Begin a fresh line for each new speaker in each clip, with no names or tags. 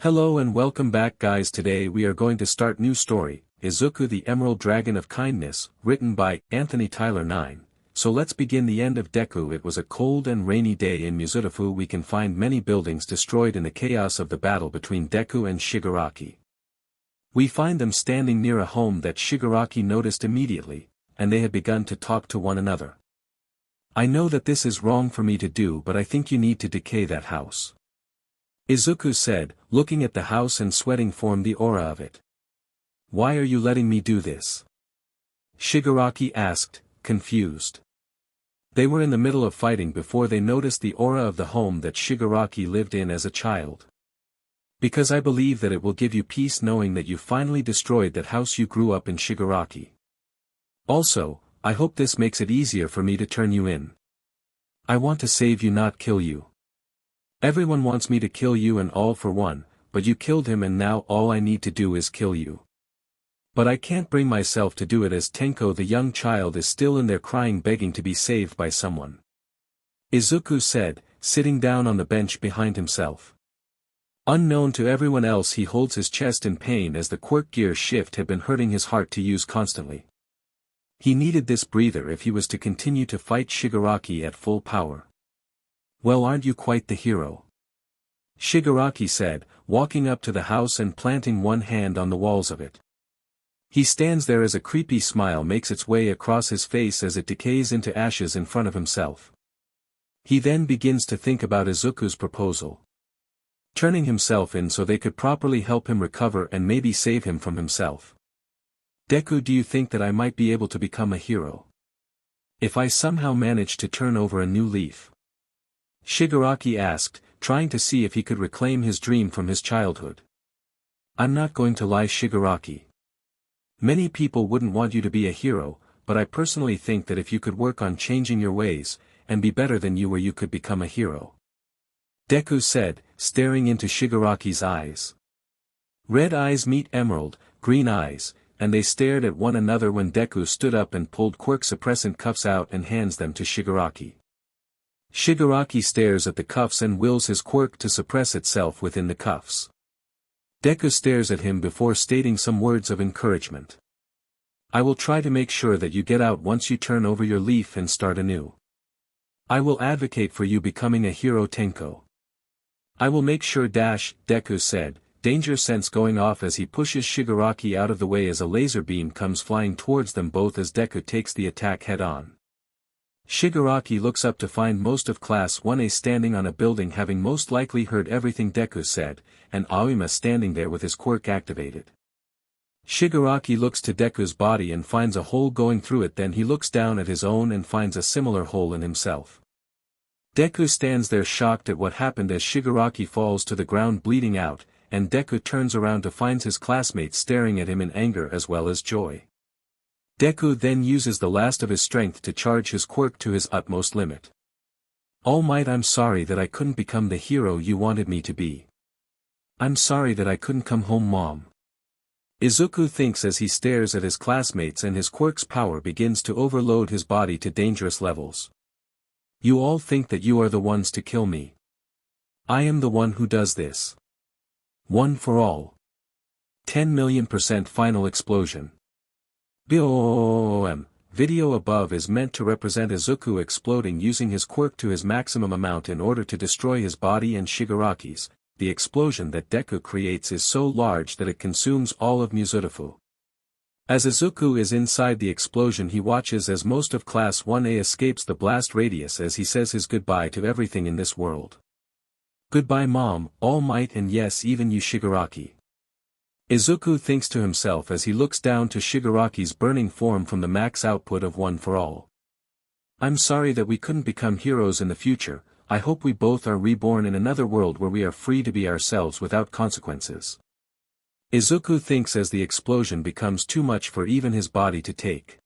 Hello and welcome back guys. Today we are going to start new story, Izuku the Emerald Dragon of Kindness, written by Anthony Tyler 9. So let's begin. The end of Deku. It was a cold and rainy day in Musutafu. We can find many buildings destroyed in the chaos of the battle between Deku and Shigaraki. We find them standing near a home that Shigaraki noticed immediately, and they had begun to talk to one another. I know that this is wrong for me to do, but I think you need to decay that house, Izuku said, looking at the house and sweating formed the aura of it. Why are you letting me do this? Shigaraki asked, confused. They were in the middle of fighting before they noticed the aura of the home that Shigaraki lived in as a child. Because I believe that it will give you peace knowing that you finally destroyed that house you grew up in, Shigaraki. Also, I hope this makes it easier for me to turn you in. I want to save you, not kill you. Everyone wants me to kill you and all for one, but you killed him and now all I need to do is kill you. But I can't bring myself to do it as Tenko the young child is still in there crying begging to be saved by someone. Izuku said, sitting down on the bench behind himself. Unknown to everyone else, he holds his chest in pain as the quirk gear shift had been hurting his heart to use constantly. He needed this breather if he was to continue to fight Shigaraki at full power. Well, aren't you quite the hero? Shigaraki said, walking up to the house and planting one hand on the walls of it. He stands there as a creepy smile makes its way across his face as it decays into ashes in front of himself. He then begins to think about Izuku's proposal. Turning himself in so they could properly help him recover and maybe save him from himself. Deku, do you think that I might be able to become a hero? If I somehow manage to turn over a new leaf? Shigaraki asked, trying to see if he could reclaim his dream from his childhood. I'm not going to lie, Shigaraki. Many people wouldn't want you to be a hero, but I personally think that if you could work on changing your ways, and be better than you were, you could become a hero. Deku said, staring into Shigaraki's eyes. Red eyes meet emerald, green eyes, and they stared at one another when Deku stood up and pulled quirk suppressant cuffs out and hands them to Shigaraki. Shigaraki stares at the cuffs and wills his quirk to suppress itself within the cuffs. Deku stares at him before stating some words of encouragement. I will try to make sure that you get out once you turn over your leaf and start anew. I will advocate for you becoming a hero, Tenko. I will make sure. Deku said, danger sense going off as he pushes Shigaraki out of the way as a laser beam comes flying towards them both as Deku takes the attack head on. Shigaraki looks up to find most of Class 1A standing on a building, having most likely heard everything Deku said, and Aoyama standing there with his quirk activated. Shigaraki looks to Deku's body and finds a hole going through it, then he looks down at his own and finds a similar hole in himself. Deku stands there shocked at what happened as Shigaraki falls to the ground bleeding out, and Deku turns around to find his classmates staring at him in anger as well as joy. Deku then uses the last of his strength to charge his quirk to his utmost limit. All Might, I'm sorry that I couldn't become the hero you wanted me to be. I'm sorry that I couldn't come home, Mom. Izuku thinks as he stares at his classmates and his quirk's power begins to overload his body to dangerous levels. You all think that you are the ones to kill me. I am the one who does this. One for all. 10,000,000% final explosion. BOOM. Video above is meant to represent Izuku exploding using his quirk to his maximum amount in order to destroy his body and Shigaraki's. The explosion that Deku creates is so large that it consumes all of Musutafu. As Izuku is inside the explosion, he watches as most of Class 1A escapes the blast radius as he says his goodbye to everything in this world. Goodbye, Mom, All Might, and yes, even you, Shigaraki. Izuku thinks to himself as he looks down to Shigaraki's burning form from the max output of One for All. I'm sorry that we couldn't become heroes in the future. I hope we both are reborn in another world where we are free to be ourselves without consequences. Izuku thinks as the explosion becomes too much for even his body to take.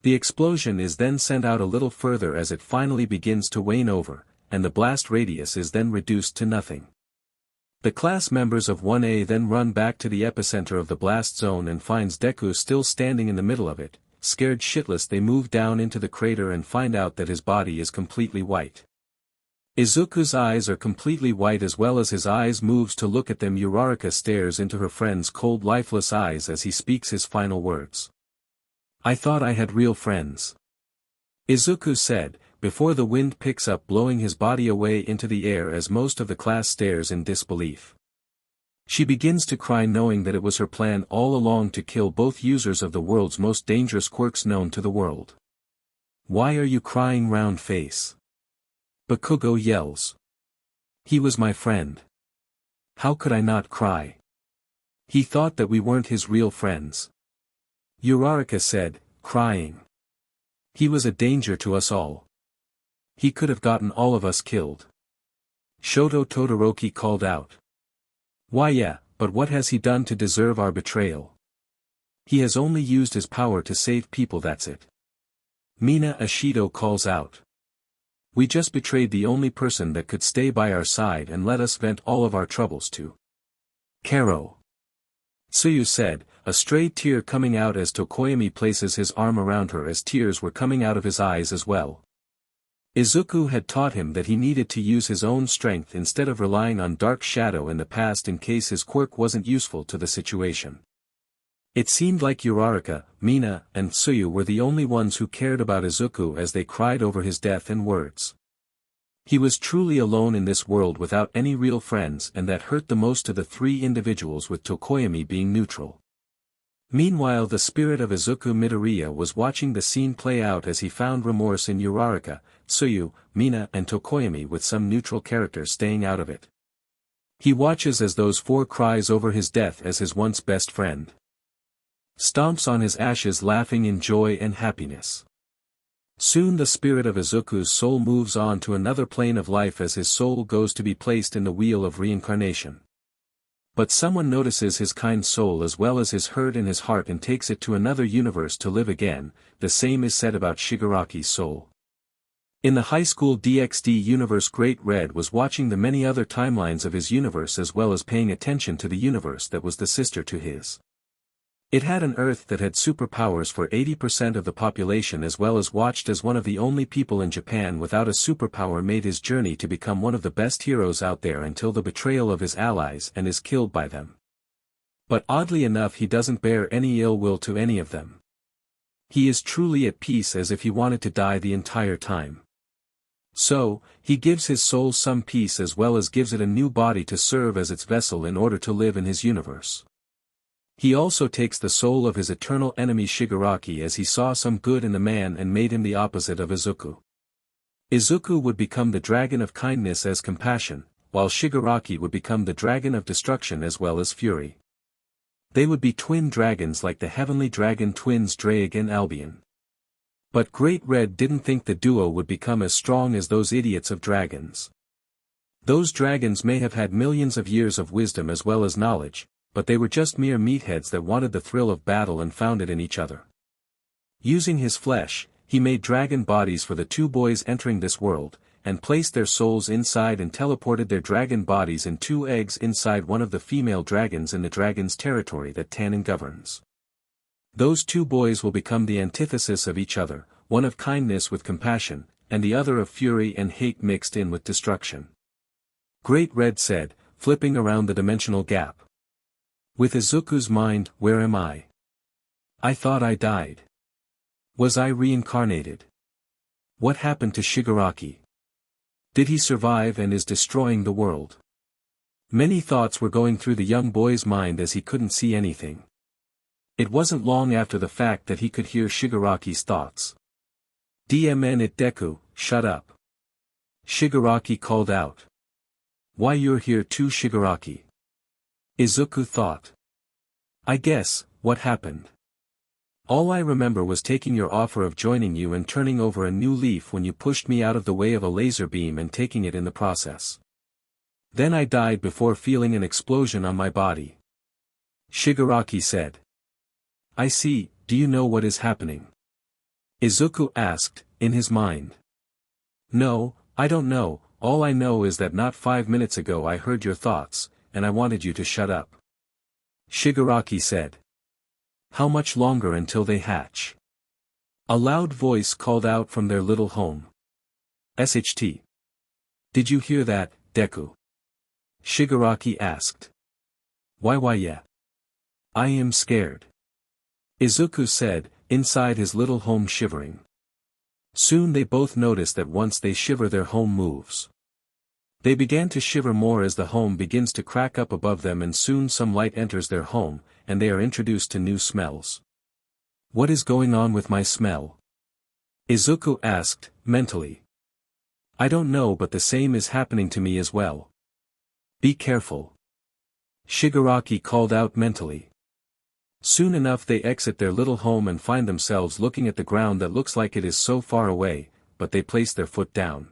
The explosion is then sent out a little further as it finally begins to wane over, and the blast radius is then reduced to nothing. The class members of 1A then run back to the epicenter of the blast zone and finds Deku still standing in the middle of it. Scared shitless, they move down into the crater and find out that his body is completely white. Izuku's eyes are completely white as well as his eyes moves to look at them. Uraraka stares into her friend's cold lifeless eyes as he speaks his final words. I thought I had real friends. Izuku said, before the wind picks up blowing his body away into the air as most of the class stares in disbelief. She begins to cry knowing that it was her plan all along to kill both users of the world's most dangerous quirks known to the world. Why are you crying, round face? Bakugo yells. He was my friend. How could I not cry? He thought that we weren't his real friends. Uraraka said, crying. He was a danger to us all. He could have gotten all of us killed. Shoto Todoroki called out. Why yeah, but what has he done to deserve our betrayal? He has only used his power to save people, that's it. Mina Ashido calls out. We just betrayed the only person that could stay by our side and let us vent all of our troubles to. Karo. Tsuyu said, a stray tear coming out as Tokoyami places his arm around her as tears were coming out of his eyes as well. Izuku had taught him that he needed to use his own strength instead of relying on Dark Shadow in the past in case his quirk wasn't useful to the situation. It seemed like Uraraka, Mina, and Tsuyu were the only ones who cared about Izuku as they cried over his death and words. He was truly alone in this world without any real friends, and that hurt the most to the three individuals, with Tokoyami being neutral. Meanwhile, the spirit of Izuku Midoriya was watching the scene play out as he found remorse in Uraraka, Tsuyu, Mina and Tokoyami, with some neutral characters staying out of it. He watches as those four cries over his death as his once best friend stomps on his ashes, laughing in joy and happiness. Soon the spirit of Izuku's soul moves on to another plane of life as his soul goes to be placed in the wheel of reincarnation. But someone notices his kind soul as well as his hurt in his heart and takes it to another universe to live again. The same is said about Shigaraki's soul. In the high school DxD universe, Great Red was watching the many other timelines of his universe as well as paying attention to the universe that was the sister to his. It had an Earth that had superpowers for 80% of the population, as well as watched as one of the only people in Japan without a superpower made his journey to become one of the best heroes out there until the betrayal of his allies and is killed by them. But oddly enough, he doesn't bear any ill will to any of them. He is truly at peace, as if he wanted to die the entire time. So, he gives his soul some peace as well as gives it a new body to serve as its vessel in order to live in his universe. He also takes the soul of his eternal enemy Shigaraki as he saw some good in the man and made him the opposite of Izuku. Izuku would become the dragon of kindness as compassion, while Shigaraki would become the dragon of destruction as well as fury. They would be twin dragons like the heavenly dragon twins Draig and Albion. But Great Red didn't think the duo would become as strong as those idiots of dragons. Those dragons may have had millions of years of wisdom as well as knowledge, but they were just mere meatheads that wanted the thrill of battle and found it in each other. Using his flesh, he made dragon bodies for the two boys entering this world, and placed their souls inside and teleported their dragon bodies in two eggs inside one of the female dragons in the dragon's territory that Tannen governs. Those two boys will become the antithesis of each other, one of kindness with compassion, and the other of fury and hate mixed in with destruction. Great Red said, flipping around the dimensional gap. With Izuku's mind, where am I? I thought I died. Was I reincarnated? What happened to Shigaraki? Did he survive and is destroying the world? Many thoughts were going through the young boy's mind as he couldn't see anything. It wasn't long after the fact that he could hear Shigaraki's thoughts. DMN it Deku, shut up. Shigaraki called out. Why, you're here too, Shigaraki? Izuku thought. I guess, what happened? All I remember was taking your offer of joining you and turning over a new leaf when you pushed me out of the way of a laser beam and taking it in the process. Then I died before feeling an explosion on my body. Shigaraki said. I see, do you know what is happening? Izuku asked, in his mind. No, I don't know, all I know is that not 5 minutes ago I heard your thoughts, and I wanted you to shut up. Shigaraki said. How much longer until they hatch? A loud voice called out from their little home. SHT. Did you hear that, Deku? Shigaraki asked. Why yeah. I am scared. Izuku said, inside his little home shivering. Soon they both noticed that once they shiver their home moves. They began to shiver more as the home begins to crack up above them, and soon some light enters their home, and they are introduced to new smells. What is going on with my smell? Izuku asked, mentally. I don't know, but the same is happening to me as well. Be careful. Shigaraki called out mentally. Soon enough they exit their little home and find themselves looking at the ground that looks like it is so far away, but they place their foot down.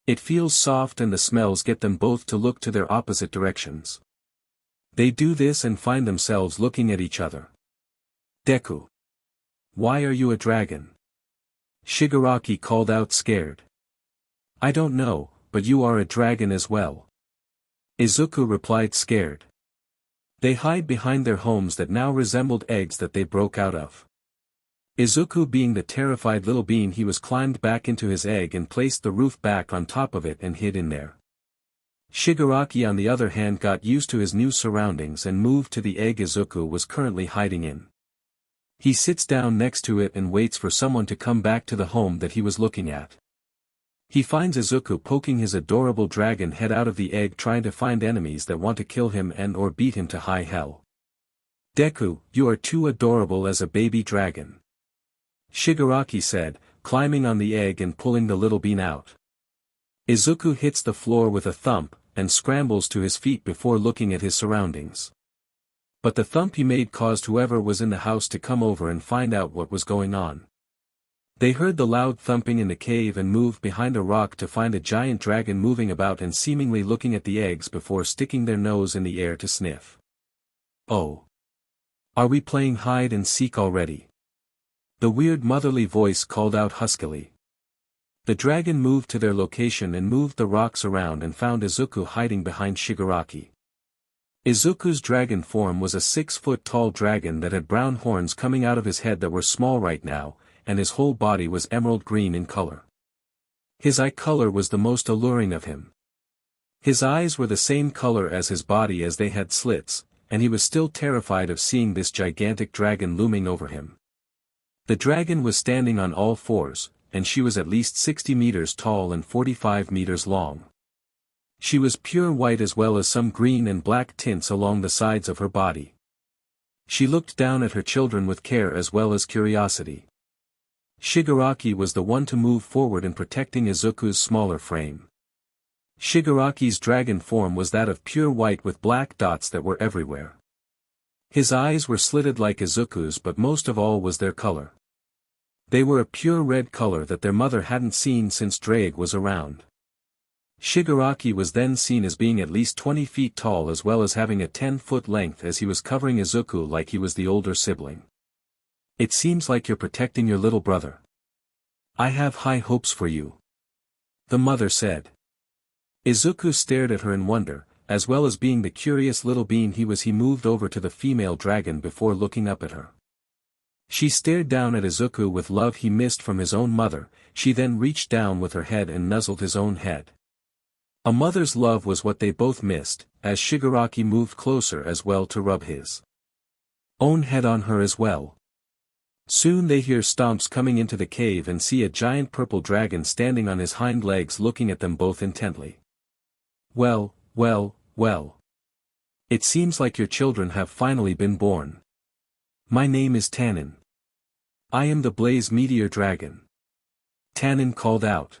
It feels soft and the smells get them both to look to their opposite directions. They do this and find themselves looking at each other. Deku. Why are you a dragon? Shigaraki called out scared. I don't know, but you are a dragon as well. Izuku replied scared. They hide behind their homes that now resembled eggs that they broke out of. Izuku, being the terrified little being he was, climbed back into his egg and placed the roof back on top of it and hid in there. Shigaraki on the other hand got used to his new surroundings and moved to the egg Izuku was currently hiding in. He sits down next to it and waits for someone to come back to the home that he was looking at. He finds Izuku poking his adorable dragon head out of the egg, trying to find enemies that want to kill him and or beat him to high hell. Deku, you are too adorable as a baby dragon. Shigaraki said, climbing on the egg and pulling the little bean out. Izuku hits the floor with a thump, and scrambles to his feet before looking at his surroundings. But the thump he made caused whoever was in the house to come over and find out what was going on. They heard the loud thumping in the cave and moved behind a rock to find a giant dragon moving about and seemingly looking at the eggs before sticking their nose in the air to sniff. Oh. Are we playing hide and seek already? The weird motherly voice called out huskily. The dragon moved to their location and moved the rocks around and found Izuku hiding behind Shigaraki. Izuku's dragon form was a 6-foot-tall dragon that had brown horns coming out of his head that were small right now, and his whole body was emerald green in color. His eye color was the most alluring of him. His eyes were the same color as his body as they had slits, and he was still terrified of seeing this gigantic dragon looming over him. The dragon was standing on all fours, and she was at least 60 meters tall and 45 meters long. She was pure white as well as some green and black tints along the sides of her body. She looked down at her children with care as well as curiosity. Shigaraki was the one to move forward in protecting Izuku's smaller frame. Shigaraki's dragon form was that of pure white with black dots that were everywhere. His eyes were slitted like Izuku's, but most of all was their color. They were a pure red color that their mother hadn't seen since Drake was around. Shigaraki was then seen as being at least 20 feet tall as well as having a 10-foot length, as he was covering Izuku like he was the older sibling. It seems like you're protecting your little brother. I have high hopes for you. The mother said. Izuku stared at her in wonder, as well as being the curious little being he was. He moved over to the female dragon before looking up at her. She stared down at Izuku with love he missed from his own mother. She then reached down with her head and nuzzled his own head. A mother's love was what they both missed, as Shigaraki moved closer as well to rub his own head on her as well. Soon they hear stomps coming into the cave and see a giant purple dragon standing on his hind legs looking at them both intently. Well. It seems like your children have finally been born. My name is Tanin. I am the Blaze Meteor Dragon. Tanin called out.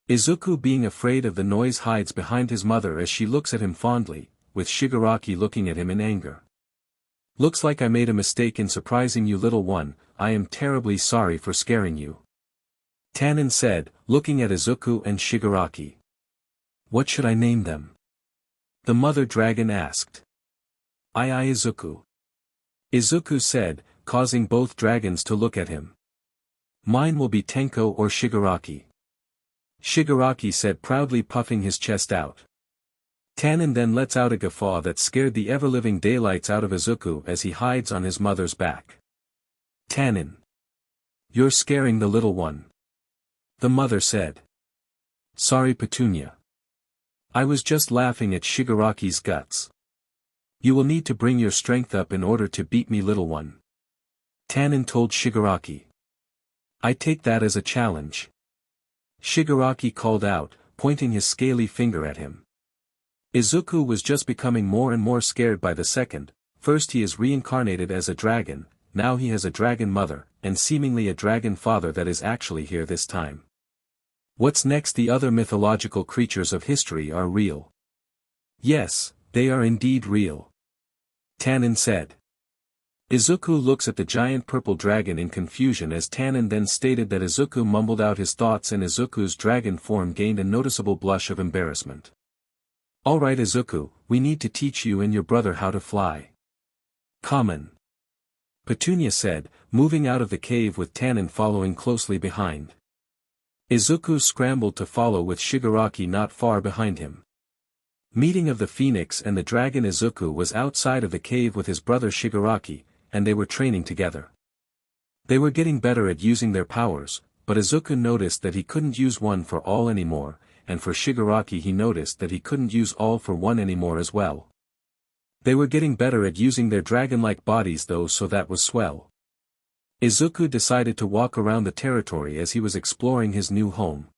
Izuku, being afraid of the noise, hides behind his mother as she looks at him fondly, with Shigaraki looking at him in anger. Looks like I made a mistake in surprising you, little one. I am terribly sorry for scaring you. Tanin said, looking at Izuku and Shigaraki. What should I name them? The mother dragon asked. Izuku. Izuku said, causing both dragons to look at him. Mine will be Tenko or Shigaraki. Shigaraki said, proudly puffing his chest out. Tanin then lets out a guffaw that scared the ever-living daylights out of Izuku as he hides on his mother's back. Tanin. You're scaring the little one. The mother said. Sorry Petunia. I was just laughing at Shigaraki's guts. You will need to bring your strength up in order to beat me, little one. Tannen told Shigaraki. I take that as a challenge. Shigaraki called out, pointing his scaly finger at him. Izuku was just becoming more and more scared by the second. First he is reincarnated as a dragon, now he has a dragon mother, and seemingly a dragon father that is actually here this time. What's next? The other mythological creatures of history are real. Yes, they are indeed real. Tannen said. Izuku looks at the giant purple dragon in confusion as Tannen then stated that Izuku mumbled out his thoughts and Izuku's dragon form gained a noticeable blush of embarrassment. Alright Izuku, we need to teach you and your brother how to fly. Common. Petunia said, moving out of the cave with Tannen following closely behind. Izuku scrambled to follow with Shigaraki not far behind him. Meeting of the Phoenix and the Dragon. Izuku was outside of the cave with his brother Shigaraki, and they were training together. They were getting better at using their powers, but Izuku noticed that he couldn't use one for all anymore, and for Shigaraki he noticed that he couldn't use all for one anymore as well. They were getting better at using their dragon-like bodies though, so that was swell. Izuku decided to walk around the territory as he was exploring his new home.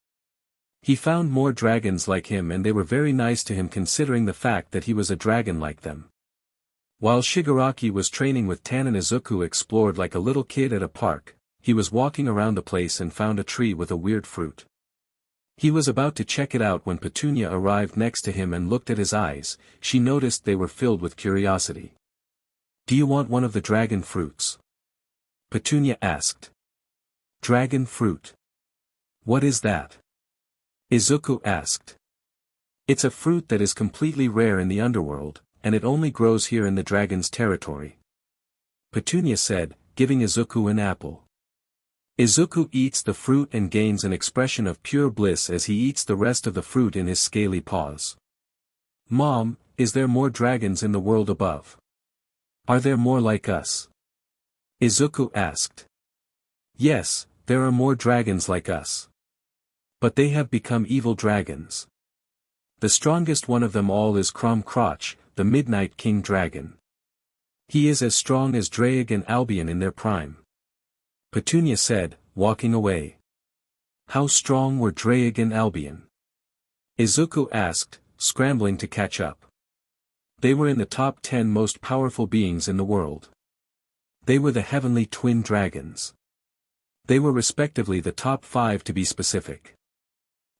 He found more dragons like him and they were very nice to him considering the fact that he was a dragon like them. While Shigaraki was training with Tannen, Izuku explored like a little kid at a park. He was walking around the place and found a tree with a weird fruit. He was about to check it out when Petunia arrived next to him and looked at his eyes. She noticed they were filled with curiosity. Do you want one of the dragon fruits? Petunia asked. Dragon fruit? What is that? Izuku asked. It's a fruit that is completely rare in the underworld, and it only grows here in the dragon's territory. Petunia said, giving Izuku an apple. Izuku eats the fruit and gains an expression of pure bliss as he eats the rest of the fruit in his scaly paws. Mom, is there more dragons in the world above? Are there more like us? Izuku asked. Yes, there are more dragons like us. But they have become evil dragons. The strongest one of them all is Crom Crotch, the Midnight King Dragon. He is as strong as Drayg and Albion in their prime. Petunia said, walking away. How strong were Drayg and Albion? Izuku asked, scrambling to catch up. They were in the top 10 most powerful beings in the world. They were the heavenly twin dragons. They were respectively the top 5 to be specific.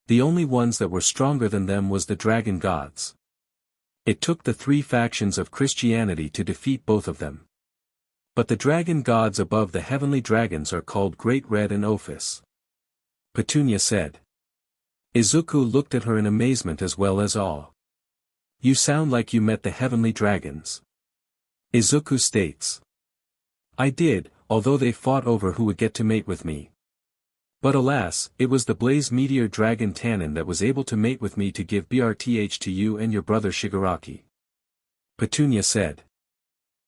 The only ones that were stronger than them was the dragon gods. It took the 3 factions of Christianity to defeat both of them. But the dragon gods above the heavenly dragons are called Great Red and Ophis. Petunia said. Izuku looked at her in amazement as well as awe. You sound like you met the heavenly dragons. Izuku states. I did, although they fought over who would get to mate with me. But alas, it was the Blaze Meteor Dragon Tannen that was able to mate with me to give BRTH to you and your brother Shigaraki. Petunia said.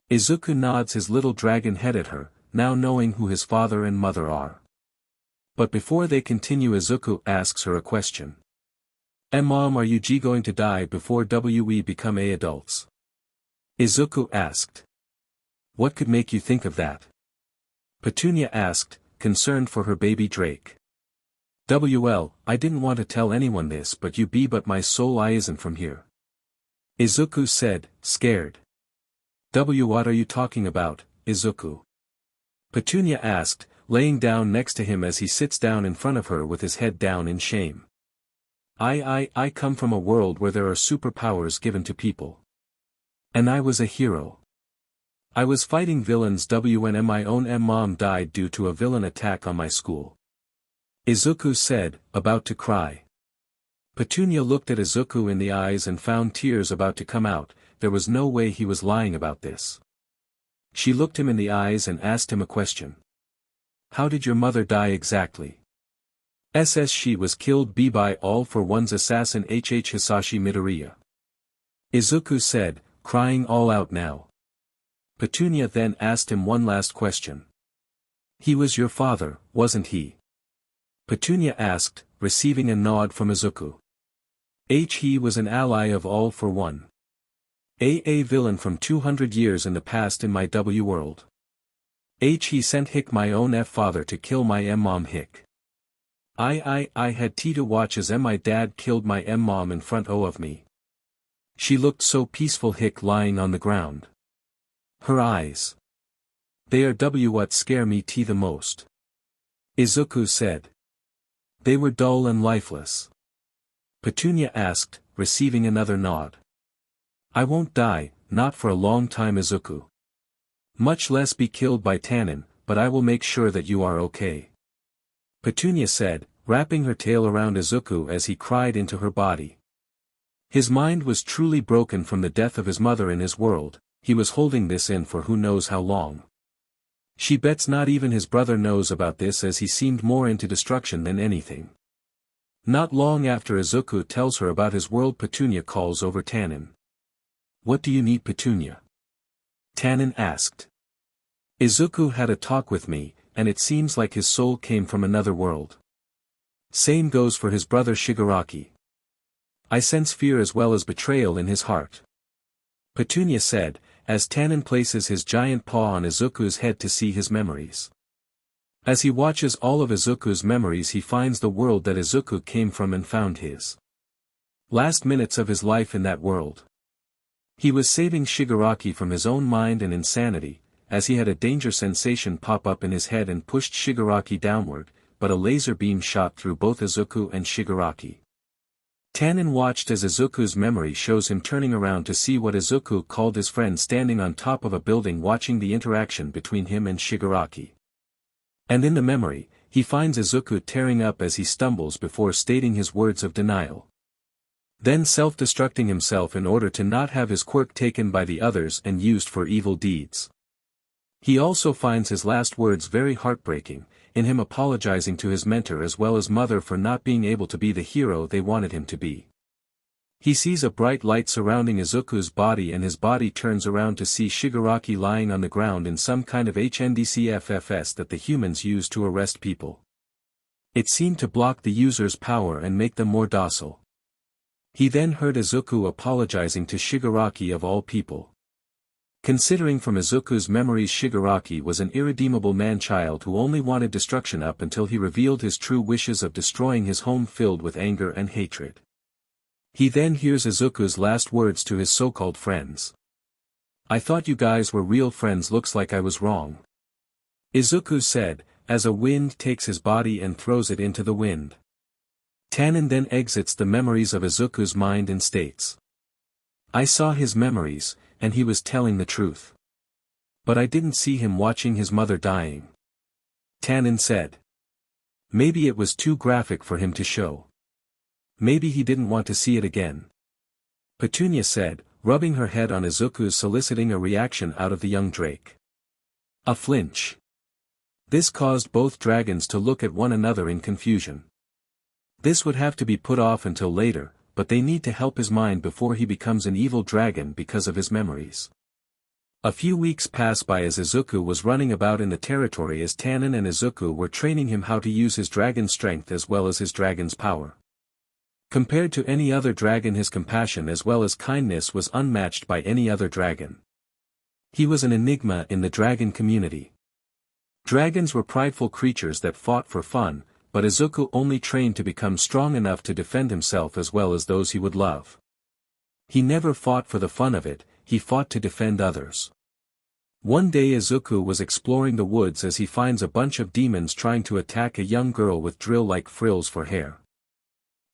Izuku nods his little dragon head at her, now knowing who his father and mother are. But before they continue, Izuku asks her a question. Mom, are you going to die before we become adults? Izuku asked. What could make you think of that? Petunia asked, concerned for her baby Drake. I didn't want to tell anyone this, but my soul I isn't from here. Izuku said, scared. What are you talking about, Izuku? Petunia asked, laying down next to him as he sits down in front of her with his head down in shame. I come from a world where there are superpowers given to people. And I was a hero. I was fighting villains when my own mom died due to a villain attack on my school. Izuku said, about to cry. Petunia looked at Izuku in the eyes and found tears about to come out. There was no way he was lying about this. She looked him in the eyes and asked him a question. How did your mother die exactly? She was killed by All for One's assassin Hisashi Midoriya. Izuku said, crying all out now. Petunia then asked him one last question. He was your father, wasn't he? Petunia asked, receiving a nod from Izuku. He was an ally of All for One. A villain from 200 years in the past in my W world. He sent my own father to kill my mom I had to watch as my dad killed my mom in front of me. She looked so peaceful lying on the ground. Her eyes. They are what scare me the most. Izuku said. They were dull and lifeless. Petunia asked, receiving another nod. I won't die, not for a long time Izuku. Much less be killed by Tannen, but I will make sure that you are okay. Petunia said, wrapping her tail around Izuku as he cried into her body. His mind was truly broken from the death of his mother in his world, he was holding this in for who knows how long. She bets not even his brother knows about this as he seemed more into destruction than anything. Not long after Izuku tells her about his world Petunia calls over Tannen. What do you need Petunia? Tannen asked. Izuku had a talk with me, and it seems like his soul came from another world. Same goes for his brother Shigaraki. I sense fear as well as betrayal in his heart. Petunia said, as Tannen places his giant paw on Izuku's head to see his memories. As he watches all of Izuku's memories he finds the world that Izuku came from and found his last minutes of his life in that world. He was saving Shigaraki from his own mind and insanity, as he had a danger sensation pop up in his head and pushed Shigaraki downward, but a laser beam shot through both Izuku and Shigaraki. Tannen watched as Izuku's memory shows him turning around to see what Izuku called his friend standing on top of a building watching the interaction between him and Shigaraki. And in the memory, he finds Izuku tearing up as he stumbles before stating his words of denial. Then self-destructing himself in order to not have his quirk taken by the others and used for evil deeds. He also finds his last words very heartbreaking, in him apologizing to his mentor as well as mother for not being able to be the hero they wanted him to be. He sees a bright light surrounding Izuku's body and his body turns around to see Shigaraki lying on the ground in some kind of HNDCFFS that the humans use to arrest people. It seemed to block the user's power and make them more docile. He then heard Izuku apologizing to Shigaraki of all people. Considering from Izuku's memories Shigaraki was an irredeemable man-child who only wanted destruction up until he revealed his true wishes of destroying his home filled with anger and hatred. He then hears Izuku's last words to his so-called friends. I thought you guys were real friends, looks like I was wrong. Izuku said, as a wind takes his body and throws it into the wind. Tannen then exits the memories of Izuku's mind and states. I saw his memories, and he was telling the truth. But I didn't see him watching his mother dying. Tannen said. Maybe it was too graphic for him to show. Maybe he didn't want to see it again. Petunia said, rubbing her head on Izuku's soliciting a reaction out of the young Drake. A flinch. This caused both dragons to look at one another in confusion. This would have to be put off until later, but they need to help his mind before he becomes an evil dragon because of his memories. A few weeks pass by as Izuku was running about in the territory as Tannen and Izuku were training him how to use his dragon strength as well as his dragon's power. Compared to any other dragon his compassion as well as kindness was unmatched by any other dragon. He was an enigma in the dragon community. Dragons were prideful creatures that fought for fun, but Izuku only trained to become strong enough to defend himself as well as those he would love. He never fought for the fun of it, he fought to defend others. One day Izuku was exploring the woods as he finds a bunch of demons trying to attack a young girl with drill-like frills for hair.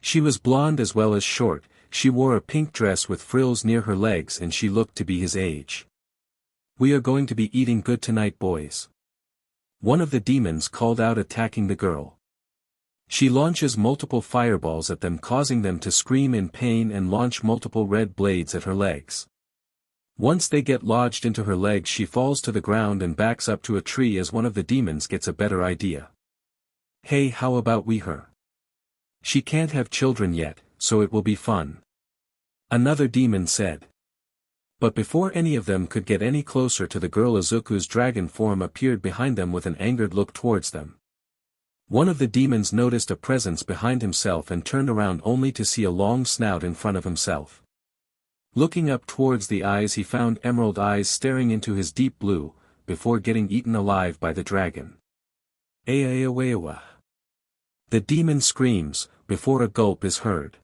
She was blonde as well as short, she wore a pink dress with frills near her legs and she looked to be his age. We are going to be eating good tonight, boys. One of the demons called out, attacking the girl. She launches multiple fireballs at them, causing them to scream in pain and launch multiple red blades at her legs. Once they get lodged into her legs she falls to the ground and backs up to a tree as one of the demons gets a better idea. Hey, how about we her? She can't have children yet, so it will be fun. Another demon said. But before any of them could get any closer to the girl Izuku's dragon form appeared behind them with an angered look towards them. One of the demons noticed a presence behind himself and turned around only to see a long snout in front of himself. Looking up towards the eyes, he found emerald eyes staring into his deep blue, before getting eaten alive by the dragon. Aaeaweawa. The demon screams, before a gulp is heard.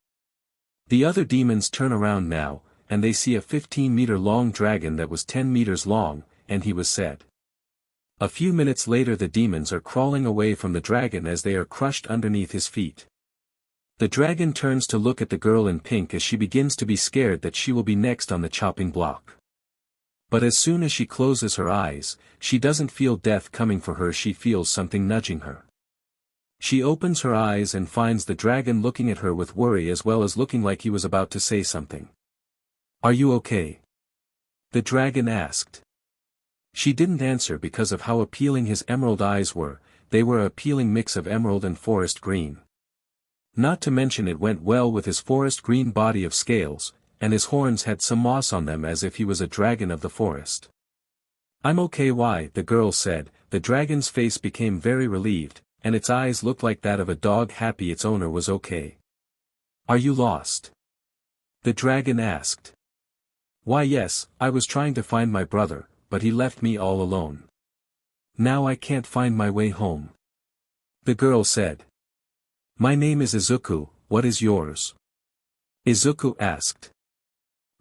The other demons turn around now, and they see a 15-meter-long dragon that was 10 meters long, and he was said. A few minutes later the demons are crawling away from the dragon as they are crushed underneath his feet. The dragon turns to look at the girl in pink as she begins to be scared that she will be next on the chopping block. But as soon as she closes her eyes, she doesn't feel death coming for her, she feels something nudging her. She opens her eyes and finds the dragon looking at her with worry as well as looking like he was about to say something. "Are you okay?" the dragon asked. She didn't answer because of how appealing his emerald eyes were. They were an appealing mix of emerald and forest green. Not to mention it went well with his forest green body of scales, and his horns had some moss on them as if he was a dragon of the forest. "I'm okay." "Why?" the girl said. The dragon's face became very relieved, and its eyes looked like that of a dog happy its owner was okay. "Are you lost?" the dragon asked. "Why yes, I was trying to find my brother, but he left me all alone. Now I can't find my way home," the girl said. "My name is Izuku, what is yours?" Izuku asked.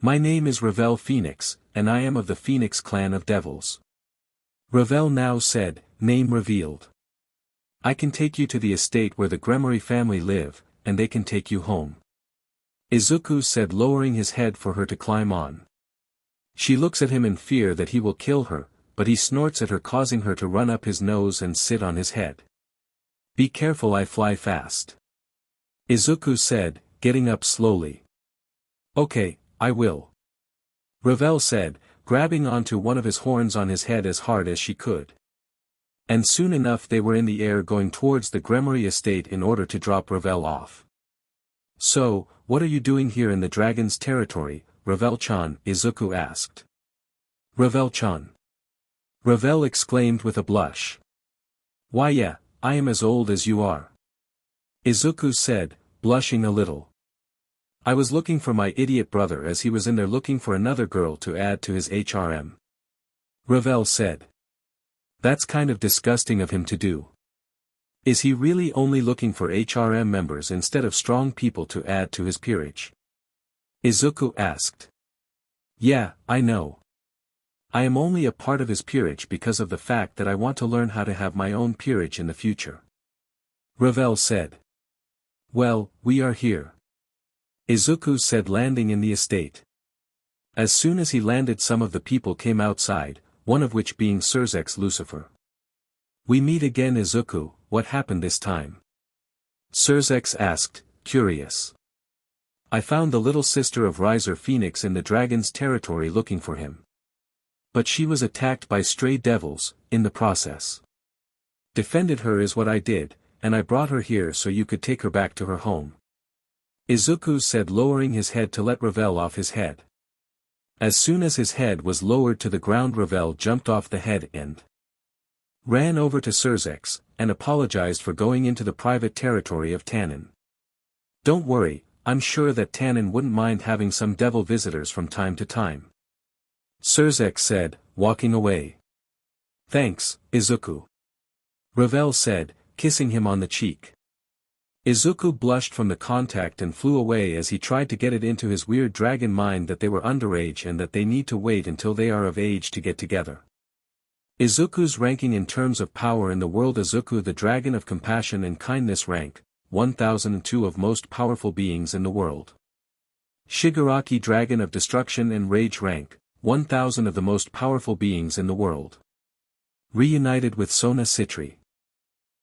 "My name is Ravel Phoenix, and I am of the Phoenix clan of devils." Ravel now said, name revealed. "I can take you to the estate where the Gremory family live, and they can take you home," Izuku said, lowering his head for her to climb on. She looks at him in fear that he will kill her, but he snorts at her, causing her to run up his nose and sit on his head. "Be careful, I fly fast," Izuku said, getting up slowly. "Okay, I will," Ravel said, grabbing onto one of his horns on his head as hard as she could. And soon enough they were in the air going towards the Gremory estate in order to drop Ravel off. "So, what are you doing here in the dragon's territory, Ravel-chan?" Izuku asked. "Ravel-chan?" Ravel exclaimed with a blush. "Why yeah, I am as old as you are," Izuku said, blushing a little. "I was looking for my idiot brother as he was in there looking for another girl to add to his HRM," Ravel said. "That's kind of disgusting of him to do. Is he really only looking for HRM members instead of strong people to add to his peerage?" Izuku asked. "Yeah, I know. I am only a part of his peerage because of the fact that I want to learn how to have my own peerage in the future," Ravel said. "Well, we are here," Izuku said, landing in the estate. As soon as he landed some of the people came outside, one of which being Surzex Lucifer. "We meet again, Izuku, what happened this time?" Surzex asked, curious. "I found the little sister of Riser Phoenix in the dragon's territory looking for him. But she was attacked by stray devils, in the process. Defended her is what I did, and I brought her here so you could take her back to her home," Izuku said, lowering his head to let Ravel off his head. As soon as his head was lowered to the ground, Ravel jumped off the head and ran over to Surzex, and apologized for going into the private territory of Tannen. "Don't worry, I'm sure that Tannen wouldn't mind having some devil visitors from time to time," Surzex said, walking away. "Thanks, Izuku," Ravel said, kissing him on the cheek. Izuku blushed from the contact and flew away as he tried to get it into his weird dragon mind that they were underage and that they need to wait until they are of age to get together. Izuku's ranking in terms of power in the world: Izuku the Dragon of Compassion and Kindness, rank 1002 of most powerful beings in the world. Shigaraki Dragon of Destruction and Rage, rank 1000 of the most powerful beings in the world. Reunited with Sona Citri.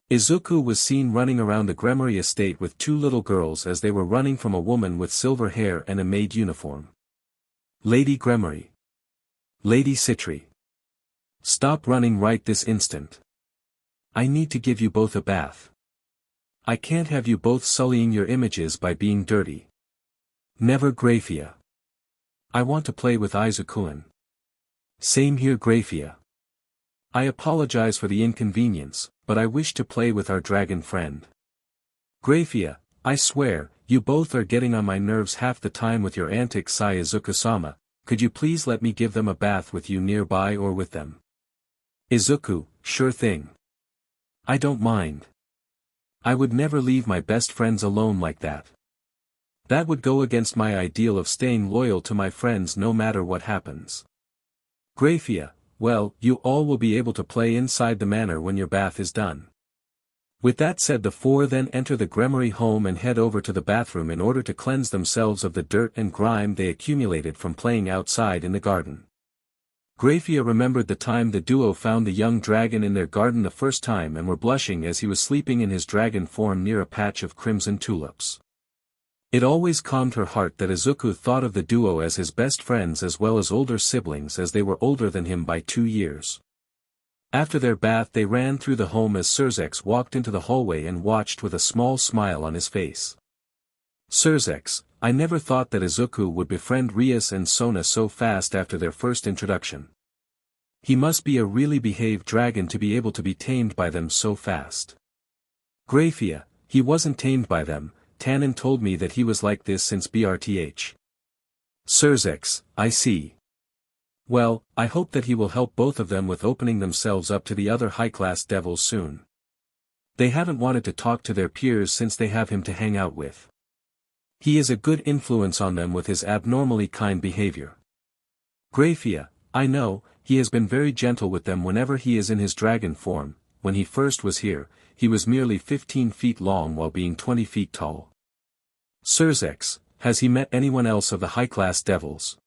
Izuku was seen running around the Gremory estate with two little girls as they were running from a woman with silver hair and a maid uniform. "Lady Gremory. Lady Citri. Stop running right this instant. I need to give you both a bath. I can't have you both sullying your images by being dirty. Never, Graphia. I want to play with Izuku-an. Same here, Graphia. I apologize for the inconvenience, but I wish to play with our dragon friend. Graphia, I swear, you both are getting on my nerves half the time with your antics. Sigh Izuku-sama, could you please let me give them a bath with you nearby or with them? Izuku, sure thing. I don't mind. I would never leave my best friends alone like that. That would go against my ideal of staying loyal to my friends no matter what happens. Graphia, well, you all will be able to play inside the manor when your bath is done. With that said, the four then enter the Gremory home and head over to the bathroom in order to cleanse themselves of the dirt and grime they accumulated from playing outside in the garden. Graphia remembered the time the duo found the young dragon in their garden the first time and were blushing as he was sleeping in his dragon form near a patch of crimson tulips. It always calmed her heart that Izuku thought of the duo as his best friends as well as older siblings, as they were older than him by 2 years. After their bath they ran through the home as Surzex walked into the hallway and watched with a small smile on his face. Surzex, I never thought that Izuku would befriend Rias and Sona so fast after their first introduction. He must be a really behaved dragon to be able to be tamed by them so fast. Graphia, he wasn't tamed by them, Tannen told me that he was like this since BRTH. Surzex, I see. Well, I hope that he will help both of them with opening themselves up to the other high-class devils soon. They haven't wanted to talk to their peers since they have him to hang out with. He is a good influence on them with his abnormally kind behavior. Graphia, I know, he has been very gentle with them whenever he is in his dragon form. When he first was here, he was merely 15 feet long while being 20 feet tall. Surzex, has he met anyone else of the high-class devils?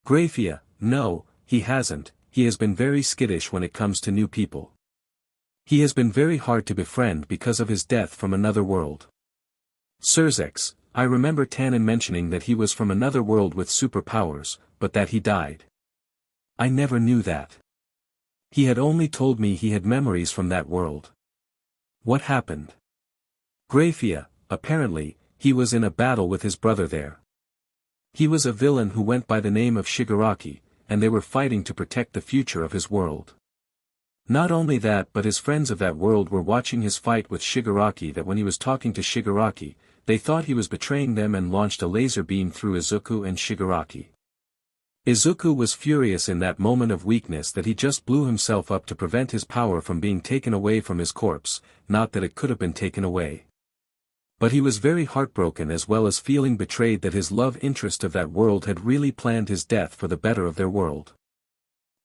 Graphia, no, he hasn't. He has been very skittish when it comes to new people. He has been very hard to befriend because of his death from another world. Surzex, I remember Tannen mentioning that he was from another world with superpowers, but that he died. I never knew that. He had only told me he had memories from that world. What happened? Graphia, apparently, he was in a battle with his brother there. He was a villain who went by the name of Shigaraki, and they were fighting to protect the future of his world. Not only that, but his friends of that world were watching his fight with Shigaraki, that when he was talking to Shigaraki, they thought he was betraying them and launched a laser beam through Izuku and Shigaraki. Izuku was furious in that moment of weakness that he just blew himself up to prevent his power from being taken away from his corpse, not that it could have been taken away. But he was very heartbroken as well as feeling betrayed that his love interest of that world had really planned his death for the better of their world.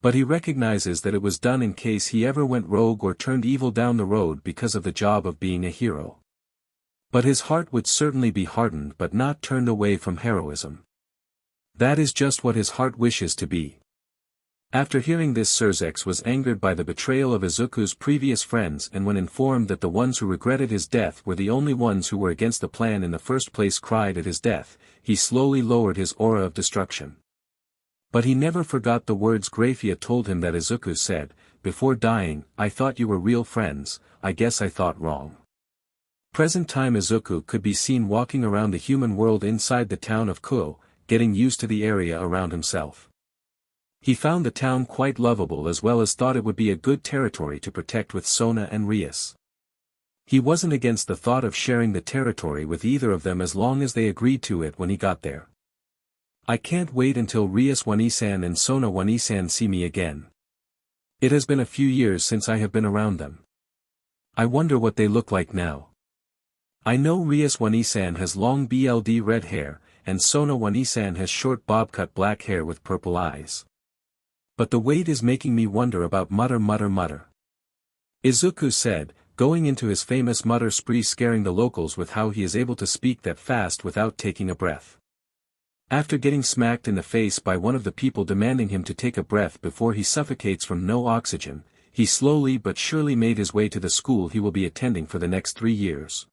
But he recognizes that it was done in case he ever went rogue or turned evil down the road because of the job of being a hero. But his heart would certainly be hardened but not turned away from heroism. That is just what his heart wishes to be. After hearing this, Surzex was angered by the betrayal of Izuku's previous friends, and when informed that the ones who regretted his death were the only ones who were against the plan in the first place cried at his death, he slowly lowered his aura of destruction. But he never forgot the words Graphia told him that Izuku said, before dying, I thought you were real friends, I guess I thought wrong. Present time Izuku could be seen walking around the human world inside the town of Kuo, getting used to the area around himself. He found the town quite lovable as well as thought it would be a good territory to protect with Sona and Rias. He wasn't against the thought of sharing the territory with either of them as long as they agreed to it when he got there. I can't wait until Rias Wanisan and Sona Wanisan see me again. It has been a few years since I have been around them. I wonder what they look like now. I know Rias Wanisan has long BLD red hair, and Sona Wanisan has short bob-cut black hair with purple eyes. But the wait is making me wonder about mutter. Izuku said, going into his famous mutter spree, scaring the locals with how he is able to speak that fast without taking a breath. After getting smacked in the face by one of the people demanding him to take a breath before he suffocates from no oxygen, he slowly but surely made his way to the school he will be attending for the next 3 years.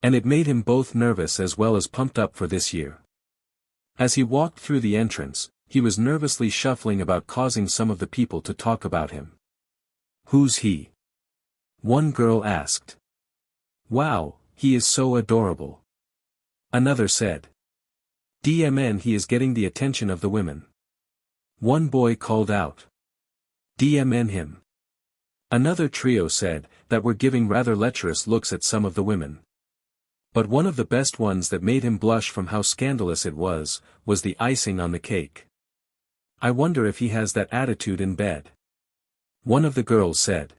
And it made him both nervous as well as pumped up for this year. As he walked through the entrance, he was nervously shuffling about, causing some of the people to talk about him. Who's he? One girl asked. Wow, he is so adorable. Another said. DMN, he is getting the attention of the women. One boy called out. DMN him. Another trio said, that were giving rather lecherous looks at some of the women. But one of the best ones that made him blush from how scandalous it was the icing on the cake. I wonder if he has that attitude in bed. One of the girls said.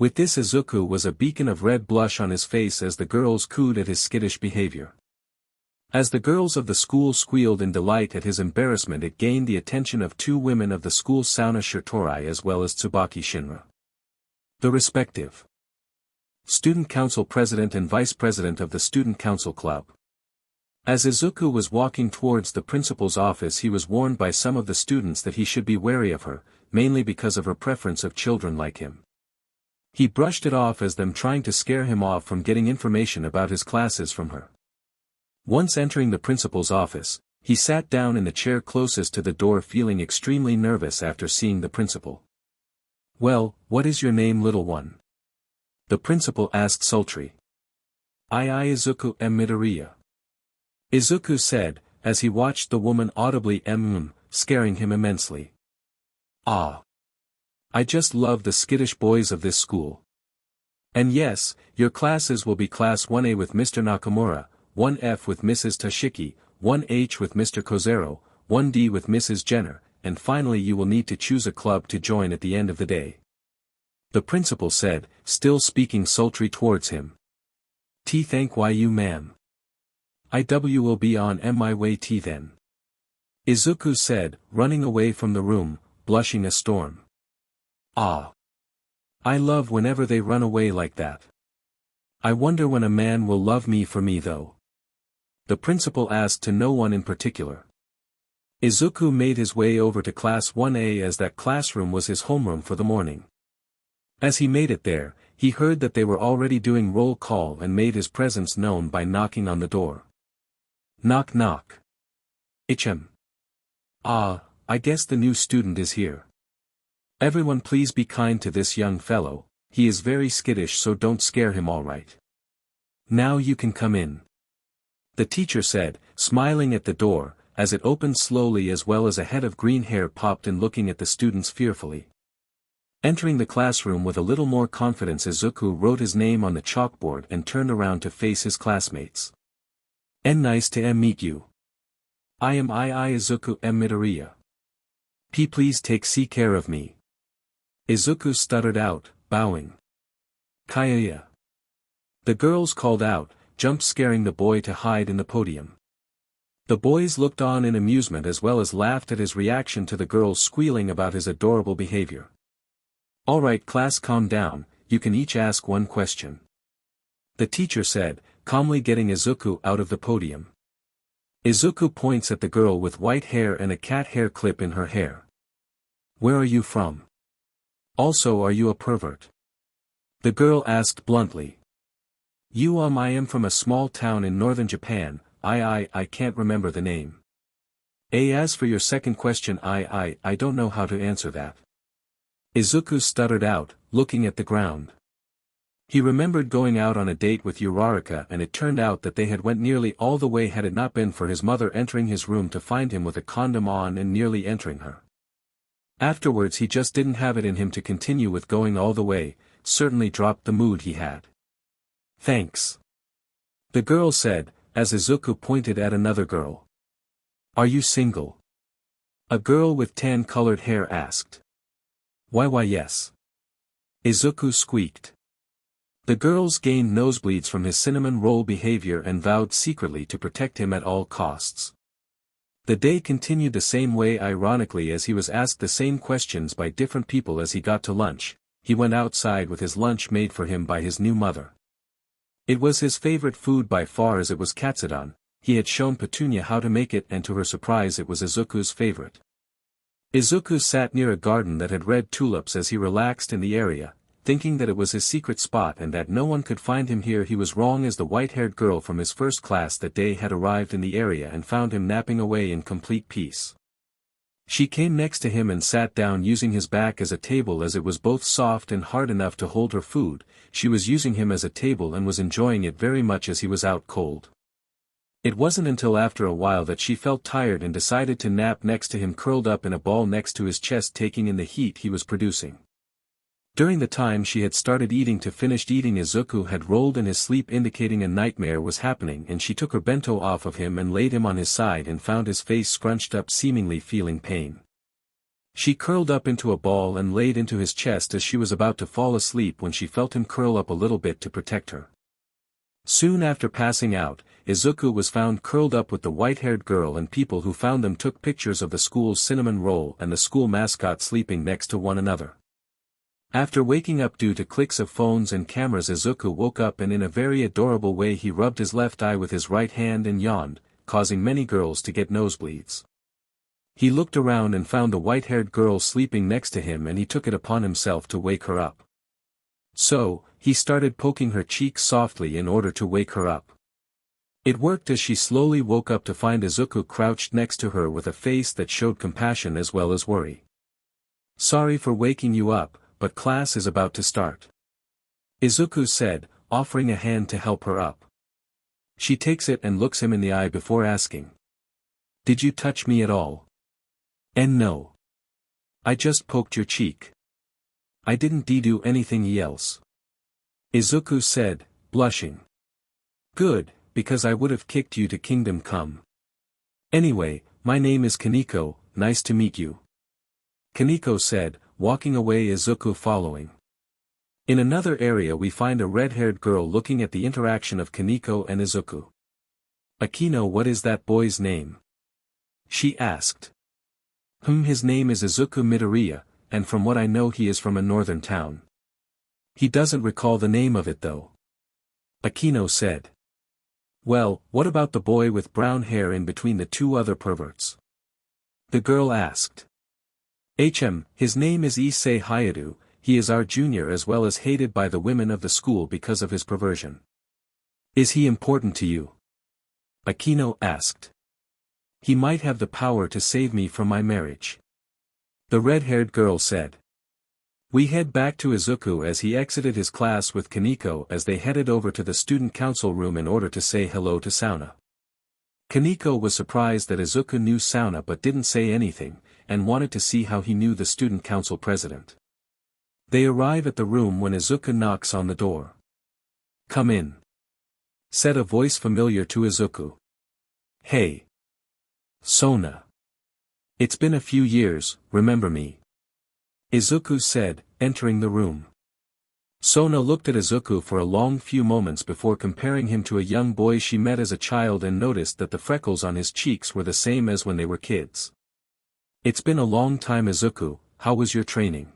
With this Izuku was a beacon of red blush on his face as the girls cooed at his skittish behavior. As the girls of the school squealed in delight at his embarrassment, it gained the attention of two women of the school, Sauna Shirtorai as well as Tsubaki Shinra. The respective Student Council President and Vice President of the Student Council Club. As Izuku was walking towards the principal's office, he was warned by some of the students that he should be wary of her, mainly because of her preference of children like him. He brushed it off as them trying to scare him off from getting information about his classes from her. Once entering the principal's office, he sat down in the chair closest to the door, feeling extremely nervous after seeing the principal. "Well, what is your name, little one?" the principal asked sultry. I Izuku am Midoriya," Izuku said, as he watched the woman audibly scaring him immensely. "Ah. I just love the skittish boys of this school. And yes, your classes will be Class 1A with Mr. Nakamura, 1F with Mrs. Tashiki, 1H with Mr. Kozero, 1D with Mrs. Jenner, and finally you will need to choose a club to join at the end of the day," the principal said, still speaking sultry towards him. Thank you, ma'am. IW will be on my way then," Izuku said, running away from the room, blushing a storm. "Ah. I love whenever they run away like that. I wonder when a man will love me for me though," the principal asked to no one in particular. Izuku made his way over to Class 1A as that classroom was his homeroom for the morning. As he made it there, he heard that they were already doing roll call and made his presence known by knocking on the door. Knock knock. "Ichem. Ah, I guess the new student is here. Everyone please be kind to this young fellow, he is very skittish, so don't scare him, all right. Now you can come in," the teacher said, smiling at the door, as it opened slowly as well as a head of green hair popped in looking at the students fearfully. Entering the classroom with a little more confidence, Izuku wrote his name on the chalkboard and turned around to face his classmates. Nice to meet you. I am Izuku Midoriya. Please take care of me," Izuku stuttered out, bowing. "Kaya." The girls called out, jump scaring the boy to hide in the podium. The boys looked on in amusement as well as laughed at his reaction to the girls squealing about his adorable behavior. "Alright class, calm down, you can each ask one question," the teacher said, calmly getting Izuku out of the podium. Izuku points at the girl with white hair and a cat hair clip in her hair. "Where are you from? Also, are you a pervert?" the girl asked bluntly. I am from a small town in northern Japan, I can't remember the name." As for your second question, I don't know how to answer that," Izuku stuttered out, looking at the ground. He remembered going out on a date with Uraraka, and it turned out that they had went nearly all the way had it not been for his mother entering his room to find him with a condom on and nearly entering her. Afterwards he just didn't have it in him to continue with going all the way, certainly dropped the mood he had. "Thanks," the girl said, as Izuku pointed at another girl. "Are you single?" a girl with tan-colored hair asked. Why yes," Izuku squeaked. The girls gained nosebleeds from his cinnamon roll behavior and vowed secretly to protect him at all costs. The day continued the same way. Ironically, as he was asked the same questions by different people as he got to lunch, he went outside with his lunch made for him by his new mother. It was his favorite food by far, as it was katsudon. He had shown Petunia how to make it, and to her surprise it was Izuku's favorite. Izuku sat near a garden that had red tulips as he relaxed in the area, thinking that it was his secret spot and that no one could find him here. He was wrong, as the white-haired girl from his first class that day had arrived in the area and found him napping away in complete peace. She came next to him and sat down using his back as a table, as it was both soft and hard enough to hold her food. She was using him as a table and was enjoying it very much as he was out cold. It wasn't until after a while that she felt tired and decided to nap next to him, curled up in a ball next to his chest, taking in the heat he was producing. During the time she had started eating to finished eating, Izuku had rolled in his sleep, indicating a nightmare was happening, and she took her bento off of him and laid him on his side and found his face scrunched up, seemingly feeling pain. She curled up into a ball and laid into his chest as she was about to fall asleep when she felt him curl up a little bit to protect her. Soon after passing out, Izuku was found curled up with the white-haired girl, and people who found them took pictures of the school's cinnamon roll and the school mascot sleeping next to one another. After waking up due to clicks of phones and cameras, Izuku woke up and in a very adorable way he rubbed his left eye with his right hand and yawned, causing many girls to get nosebleeds. He looked around and found the white-haired girl sleeping next to him, and he took it upon himself to wake her up. So, he started poking her cheeks softly in order to wake her up. It worked, as she slowly woke up to find Izuku crouched next to her with a face that showed compassion as well as worry. "Sorry for waking you up, but class is about to start," Izuku said, offering a hand to help her up. She takes it and looks him in the eye before asking, "Did you touch me at all?" "And no. I just poked your cheek. I didn't do anything else," Izuku said, blushing. "Good, because I would have kicked you to Kingdom Come. Anyway, my name is Kaneko, nice to meet you," Kaneko said, walking away, Izuku following. In another area we find a red-haired girl looking at the interaction of Kaneko and Izuku. "Akino, what is that boy's name?" she asked. His name is Izuku Midoriya, and from what I know he is from a northern town. He doesn't recall the name of it though," Akino said. "Well, what about the boy with brown hair in between the two other perverts?" the girl asked. His name is Issei Hayadu, he is our junior as well as hated by the women of the school because of his perversion." "Is he important to you?" Akino asked. "He might have the power to save me from my marriage," the red-haired girl said. We head back to Izuku as he exited his class with Kaneko as they headed over to the student council room in order to say hello to Sauna. Kaneko was surprised that Izuku knew Sauna but didn't say anything, and wanted to see how he knew the student council president. They arrive at the room when Izuku knocks on the door. "Come in," said a voice familiar to Izuku. "Hey, Sona. It's been a few years, remember me?" Izuku said, entering the room. Sona looked at Izuku for a long few moments before comparing him to a young boy she met as a child and noticed that the freckles on his cheeks were the same as when they were kids. "It's been a long time, Izuku, how was your training?"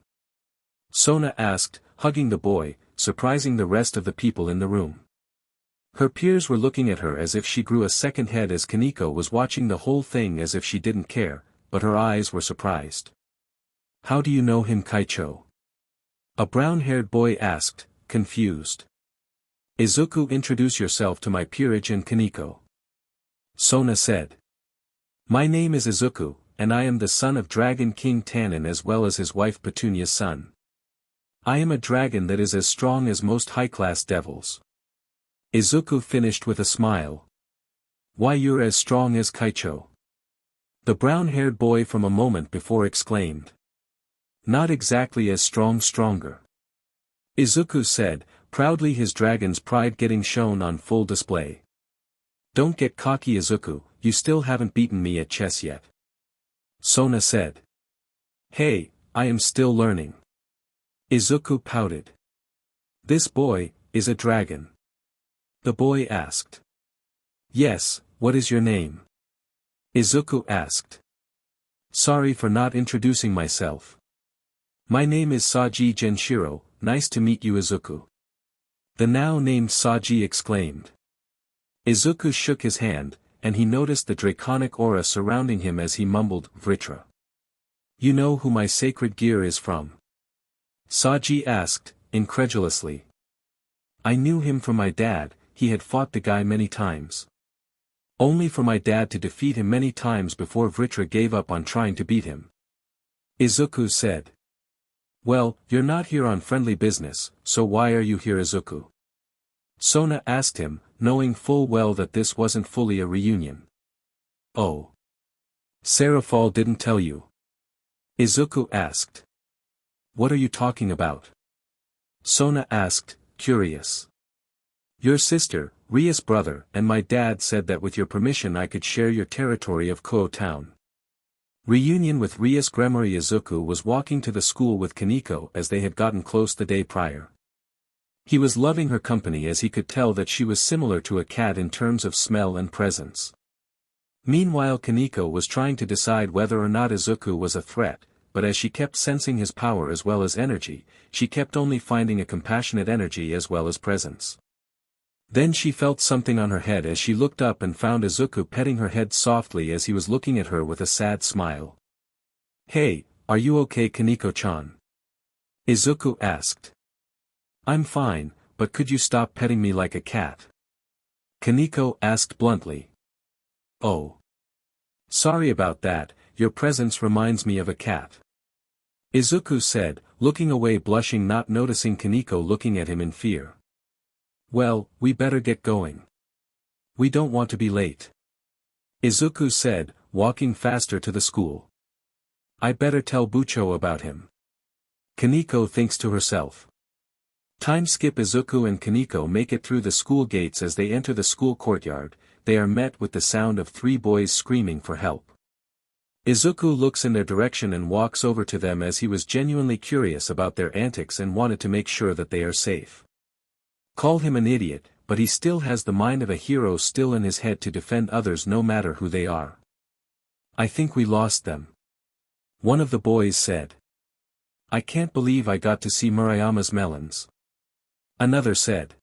Sona asked, hugging the boy, surprising the rest of the people in the room. Her peers were looking at her as if she grew a second head as Kaneko was watching the whole thing as if she didn't care, but her eyes were surprised. "How do you know him, Kaicho?" a brown-haired boy asked, confused. "Izuku, introduce yourself to my peerage and Kaneko," Sona said. "My name is Izuku, and I am the son of Dragon King Tannen as well as his wife Petunia's son. I am a dragon that is as strong as most high-class devils." Izuku finished with a smile. "Why, you're as strong as Kaicho?" the brown-haired boy from a moment before exclaimed. "Not exactly as strong, stronger," Izuku said, proudly, his dragon's pride getting shown on full display. "Don't get cocky, Izuku, you still haven't beaten me at chess yet," Sona said. "Hey, I am still learning," Izuku pouted. "This boy is a dragon?" the boy asked. "Yes, what is your name?" Izuku asked. "Sorry for not introducing myself. My name is Saji Genshiro, nice to meet you, Izuku," the now-named Saji exclaimed. Izuku shook his hand, and he noticed the draconic aura surrounding him as he mumbled, "Vritra. You know who my sacred gear is from?" Saji asked, incredulously. "I knew him from my dad, he had fought the guy many times. Only for my dad to defeat him many times before Vritra gave up on trying to beat him," Izuku said. "Well, you're not here on friendly business, so why are you here, Izuku?" Sona asked him, knowing full well that this wasn't fully a reunion. "Oh. Serafal didn't tell you?" Izuku asked. "What are you talking about?" Sona asked, curious. Your sister, Ria's brother, and my dad said that with your permission I could share your territory of Kuo Town. Reunion with Ria's grandmother Izuku was walking to the school with Kaneko as they had gotten close the day prior. He was loving her company as he could tell that she was similar to a cat in terms of smell and presence. Meanwhile Kaneko was trying to decide whether or not Izuku was a threat, but as she kept sensing his power as well as energy, she kept only finding a compassionate energy as well as presence. Then she felt something on her head as she looked up and found Izuku petting her head softly as he was looking at her with a sad smile. Hey, are you okay Kaneko-chan? Izuku asked. I'm fine, but could you stop petting me like a cat? Kaneko asked bluntly. Oh. Sorry about that, your presence reminds me of a cat. Izuku said, looking away blushing not noticing Kaneko looking at him in fear. Well, we better get going. We don't want to be late. Izuku said, walking faster to the school. I better tell Bucho about him. Kaneko thinks to herself. Time skip Izuku and Kaneko make it through the school gates as they enter the school courtyard, they are met with the sound of 3 boys screaming for help. Izuku looks in their direction and walks over to them as he was genuinely curious about their antics and wanted to make sure that they are safe. Call him an idiot, but he still has the mind of a hero still in his head to defend others no matter who they are. I think we lost them. One of the boys said. I can't believe I got to see Murayama's melons. Another said.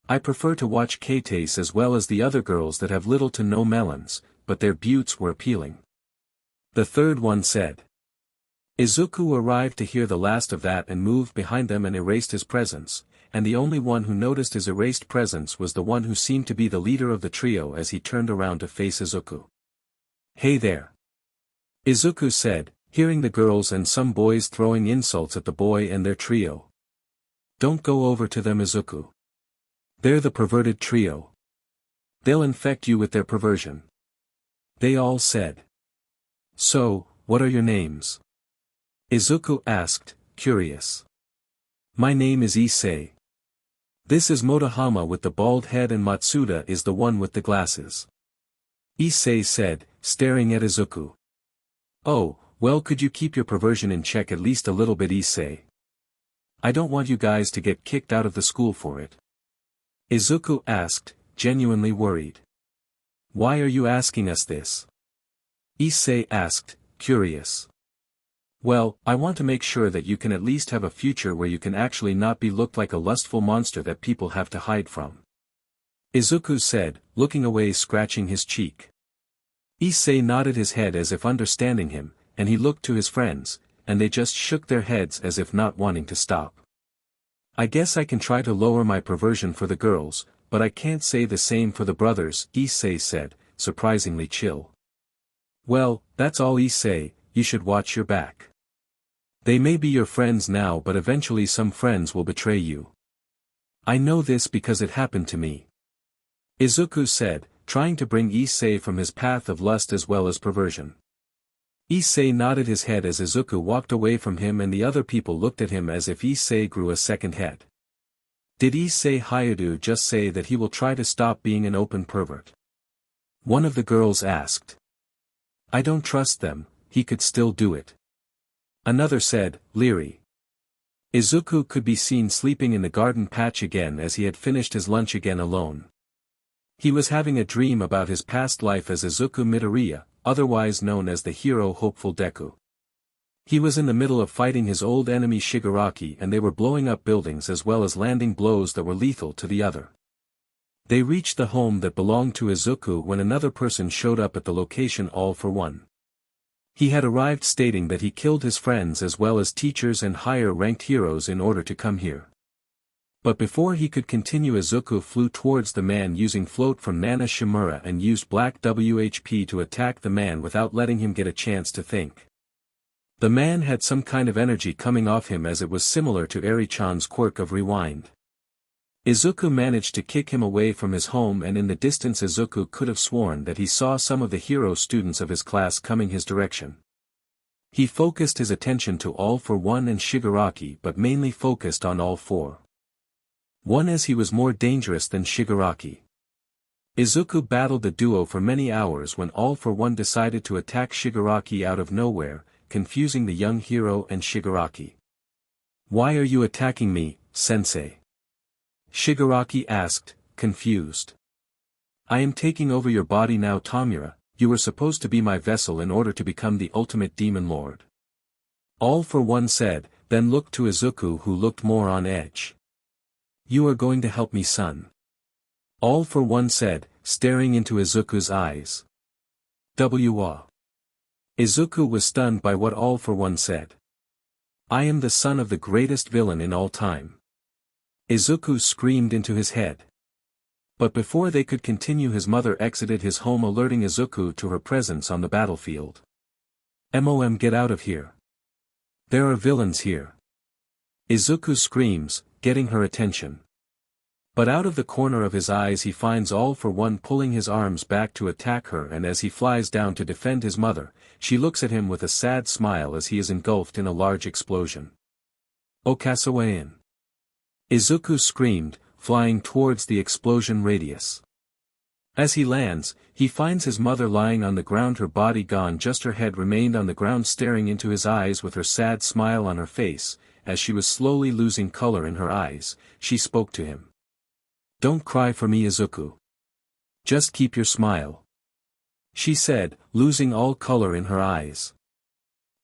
I prefer to watch Kate's as well as the other girls that have little to no melons, but their buttes were appealing. The third one said. Izuku arrived to hear the last of that and moved behind them and erased his presence, and the only one who noticed his erased presence was the one who seemed to be the leader of the trio as he turned around to face Izuku. Hey there. Izuku said, hearing the girls and some boys throwing insults at the boy and their trio. Don't go over to them Izuku. They're the perverted trio. They'll infect you with their perversion. They all said. So, what are your names? Izuku asked, curious. My name is Issei. This is Motohama with the bald head and Matsuda is the one with the glasses. Issei said, staring at Izuku. Oh, well could you keep your perversion in check at least a little bit Issei? I don't want you guys to get kicked out of the school for it. Izuku asked, genuinely worried. Why are you asking us this? Issei asked, curious. Well, I want to make sure that you can at least have a future where you can actually not be looked like a lustful monster that people have to hide from. Izuku said, looking away scratching his cheek. Issei nodded his head as if understanding him, and he looked to his friends, and they just shook their heads as if not wanting to stop. I guess I can try to lower my perversion for the girls, but I can't say the same for the brothers, Issei said, surprisingly chill. Well, that's all Issei, you should watch your back. They may be your friends now but eventually some friends will betray you. I know this because it happened to me. Izuku said, trying to bring Issei from his path of lust as well as perversion. Issei nodded his head as Izuku walked away from him and the other people looked at him as if Issei grew a second head. Did Issei Hayadu just say that he will try to stop being an open pervert? One of the girls asked. I don't trust them, he could still do it. Another said, leery. Izuku could be seen sleeping in the garden patch again as he had finished his lunch again alone. He was having a dream about his past life as Izuku Midoriya, otherwise known as the hero hopeful Deku. He was in the middle of fighting his old enemy Shigaraki and they were blowing up buildings as well as landing blows that were lethal to the other. They reached the home that belonged to Izuku when another person showed up at the location all for one. He had arrived stating that he killed his friends as well as teachers and higher-ranked heroes in order to come here. But before he could continue Izuku flew towards the man using float from Nana Shimura and used black WHP to attack the man without letting him get a chance to think. The man had some kind of energy coming off him as it was similar to Eri-chan's quirk of rewind. Izuku managed to kick him away from his home and in the distance Izuku could have sworn that he saw some of the hero students of his class coming his direction. He focused his attention to All for One and Shigaraki but mainly focused on All for One as he was more dangerous than Shigaraki. Izuku battled the duo for many hours when All for One decided to attack Shigaraki out of nowhere, confusing the young hero and Shigaraki. "Why are you attacking me, sensei?" Shigaraki asked, confused. "I am taking over your body now, Tamura. You were supposed to be my vessel in order to become the ultimate demon lord." All for One said, then looked to Izuku who looked more on edge. "You are going to help me, son?" All for One said, staring into Izuku's eyes. Izuku was stunned by what All for One said. "I am the son of the greatest villain in all time." Izuku screamed into his head. But before they could continue, his mother exited his home, alerting Izuku to her presence on the battlefield. "Mom, get out of here. There are villains here." Izuku screams, getting her attention. But out of the corner of his eyes he finds All for One pulling his arms back to attack her, and as he flies down to defend his mother, she looks at him with a sad smile as he is engulfed in a large explosion. "Okasawayan!" Izuku screamed, flying towards the explosion radius. As he lands, he finds his mother lying on the ground, her body gone, just her head remained on the ground, staring into his eyes with her sad smile on her face. As she was slowly losing color in her eyes, she spoke to him. "Don't cry for me, Izuku. Just keep your smile," she said, losing all color in her eyes.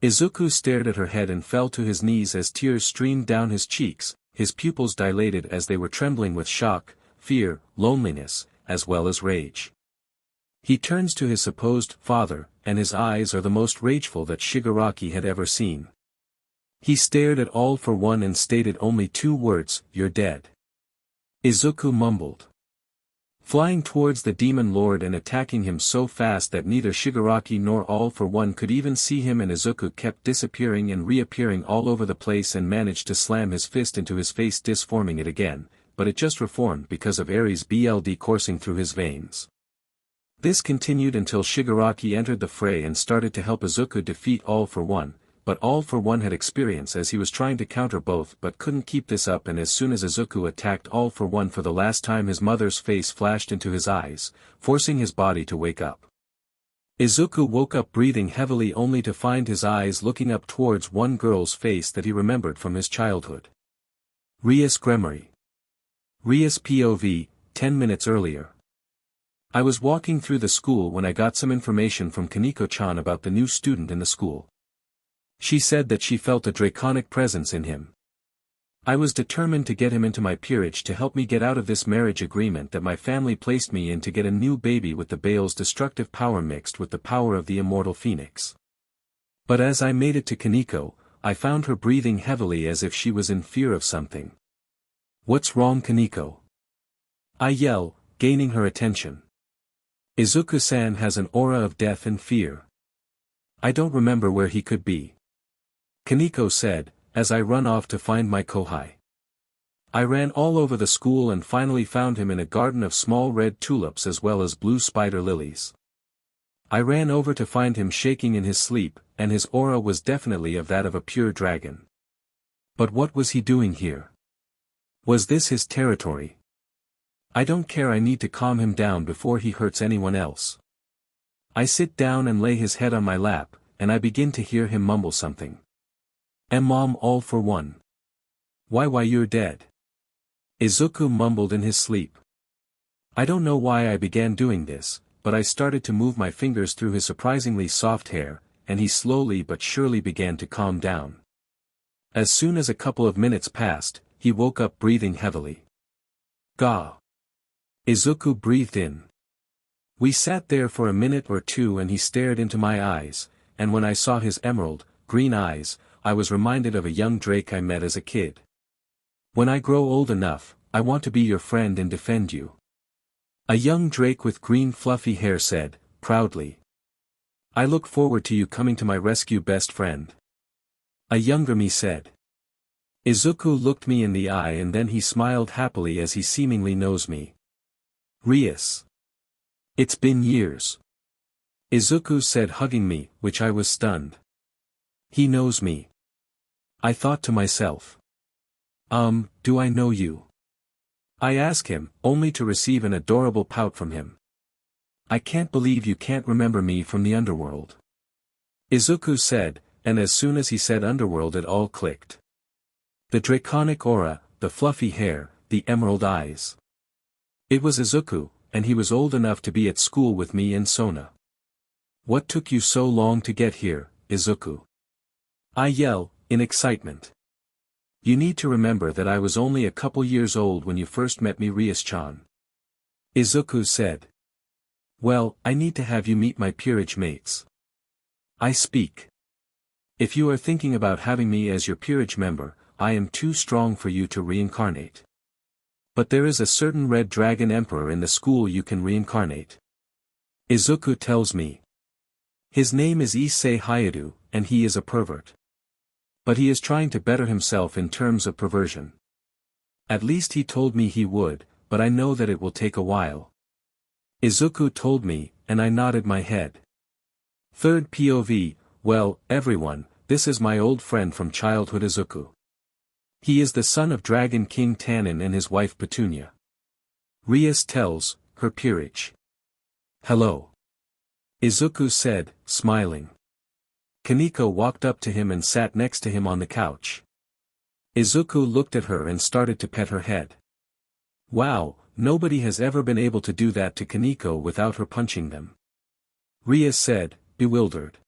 Izuku stared at her head and fell to his knees as tears streamed down his cheeks, his pupils dilated as they were trembling with shock, fear, loneliness, as well as rage. He turns to his supposed father, and his eyes are the most rageful that Shigaraki had ever seen. He stared at All for One and stated only 2 words, "You're dead." Izuku mumbled. Flying towards the demon lord and attacking him so fast that neither Shigaraki nor All for One could even see him, and Izuku kept disappearing and reappearing all over the place and managed to slam his fist into his face, disforming it again, but it just reformed because of Ares' blood coursing through his veins. This continued until Shigaraki entered the fray and started to help Izuku defeat All for One, but All for One had experience as he was trying to counter both but couldn't keep this up, and as soon as Izuku attacked All for One for the last time, his mother's face flashed into his eyes, forcing his body to wake up. Izuku woke up breathing heavily only to find his eyes looking up towards one girl's face that he remembered from his childhood. Rias Gremory. Rias POV, 10 minutes earlier. I was walking through the school when I got some information from Kaneko-chan about the new student in the school. She said that she felt a draconic presence in him. I was determined to get him into my peerage to help me get out of this marriage agreement that my family placed me in to get a new baby with the Bale's destructive power mixed with the power of the immortal phoenix. But as I made it to Kaneko, I found her breathing heavily as if she was in fear of something. "What's wrong, Kaneko?" I yell, gaining her attention. "Izuku-san has an aura of death and fear. I don't remember where he could be," Kaneko said, as I run off to find my kohai. I ran all over the school and finally found him in a garden of small red tulips as well as blue spider lilies. I ran over to find him shaking in his sleep, and his aura was definitely of that of a pure dragon. But what was he doing here? Was this his territory? I don't care, I need to calm him down before he hurts anyone else. I sit down and lay his head on my lap, and I begin to hear him mumble something. "Mom, All for One. Why you're dead?" Izuku mumbled in his sleep. I don't know why I began doing this, but I started to move my fingers through his surprisingly soft hair, and he slowly but surely began to calm down. As soon as a couple of minutes passed, he woke up breathing heavily. "Gah!" Izuku breathed in. We sat there for a minute or two and he stared into my eyes, and when I saw his emerald, green eyes, I was reminded of a young drake I met as a kid. "When I grow old enough, I want to be your friend and defend you," a young drake with green fluffy hair said, proudly. "I look forward to you coming to my rescue, best friend," a younger me said. Izuku looked me in the eye and then he smiled happily as he seemingly knows me. "Rias. It's been years," Izuku said, hugging me, which I was stunned. He knows me. I thought to myself. Do I know you? I ask him, only to receive an adorable pout from him. I can't believe you can't remember me from the underworld. Izuku said, and as soon as he said underworld it all clicked. The draconic aura, the fluffy hair, the emerald eyes. It was Izuku, and he was old enough to be at school with me and Sona. What took you so long to get here, Izuku? I yell, in excitement. You need to remember that I was only a couple years old when you first met me, Rias-chan. Izuku said. Well, I need to have you meet my peerage mates. I speak. If you are thinking about having me as your peerage member, I am too strong for you to reincarnate. But there is a certain red dragon emperor in the school you can reincarnate. Izuku tells me. His name is Issei Hayadu, and he is a pervert. But he is trying to better himself in terms of perversion. At least he told me he would, but I know that it will take a while. Izuku told me, and I nodded my head. Third POV, well, everyone, this is my old friend from childhood Izuku. He is the son of Dragon King Tanin and his wife Petunia. Rias tells, her peerage. Hello. Izuku said, smiling. Kaneko walked up to him and sat next to him on the couch. Izuku looked at her and started to pet her head. Wow, nobody has ever been able to do that to Kaneko without her punching them. Rias said, bewildered.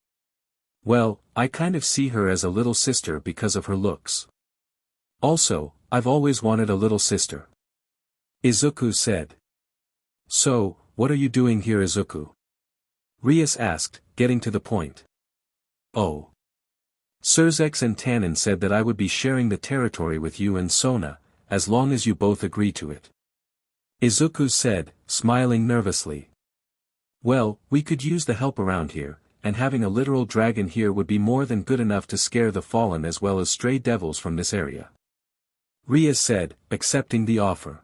Well, I kind of see her as a little sister because of her looks. Also, I've always wanted a little sister. Izuku said. So, what are you doing here, Izuku? Rias asked, getting to the point. Oh. Surzex and Tanin said that I would be sharing the territory with you and Sona, as long as you both agree to it. Izuku said, smiling nervously. Well, we could use the help around here, and having a literal dragon here would be more than good enough to scare the fallen as well as stray devils from this area. Rias said, accepting the offer.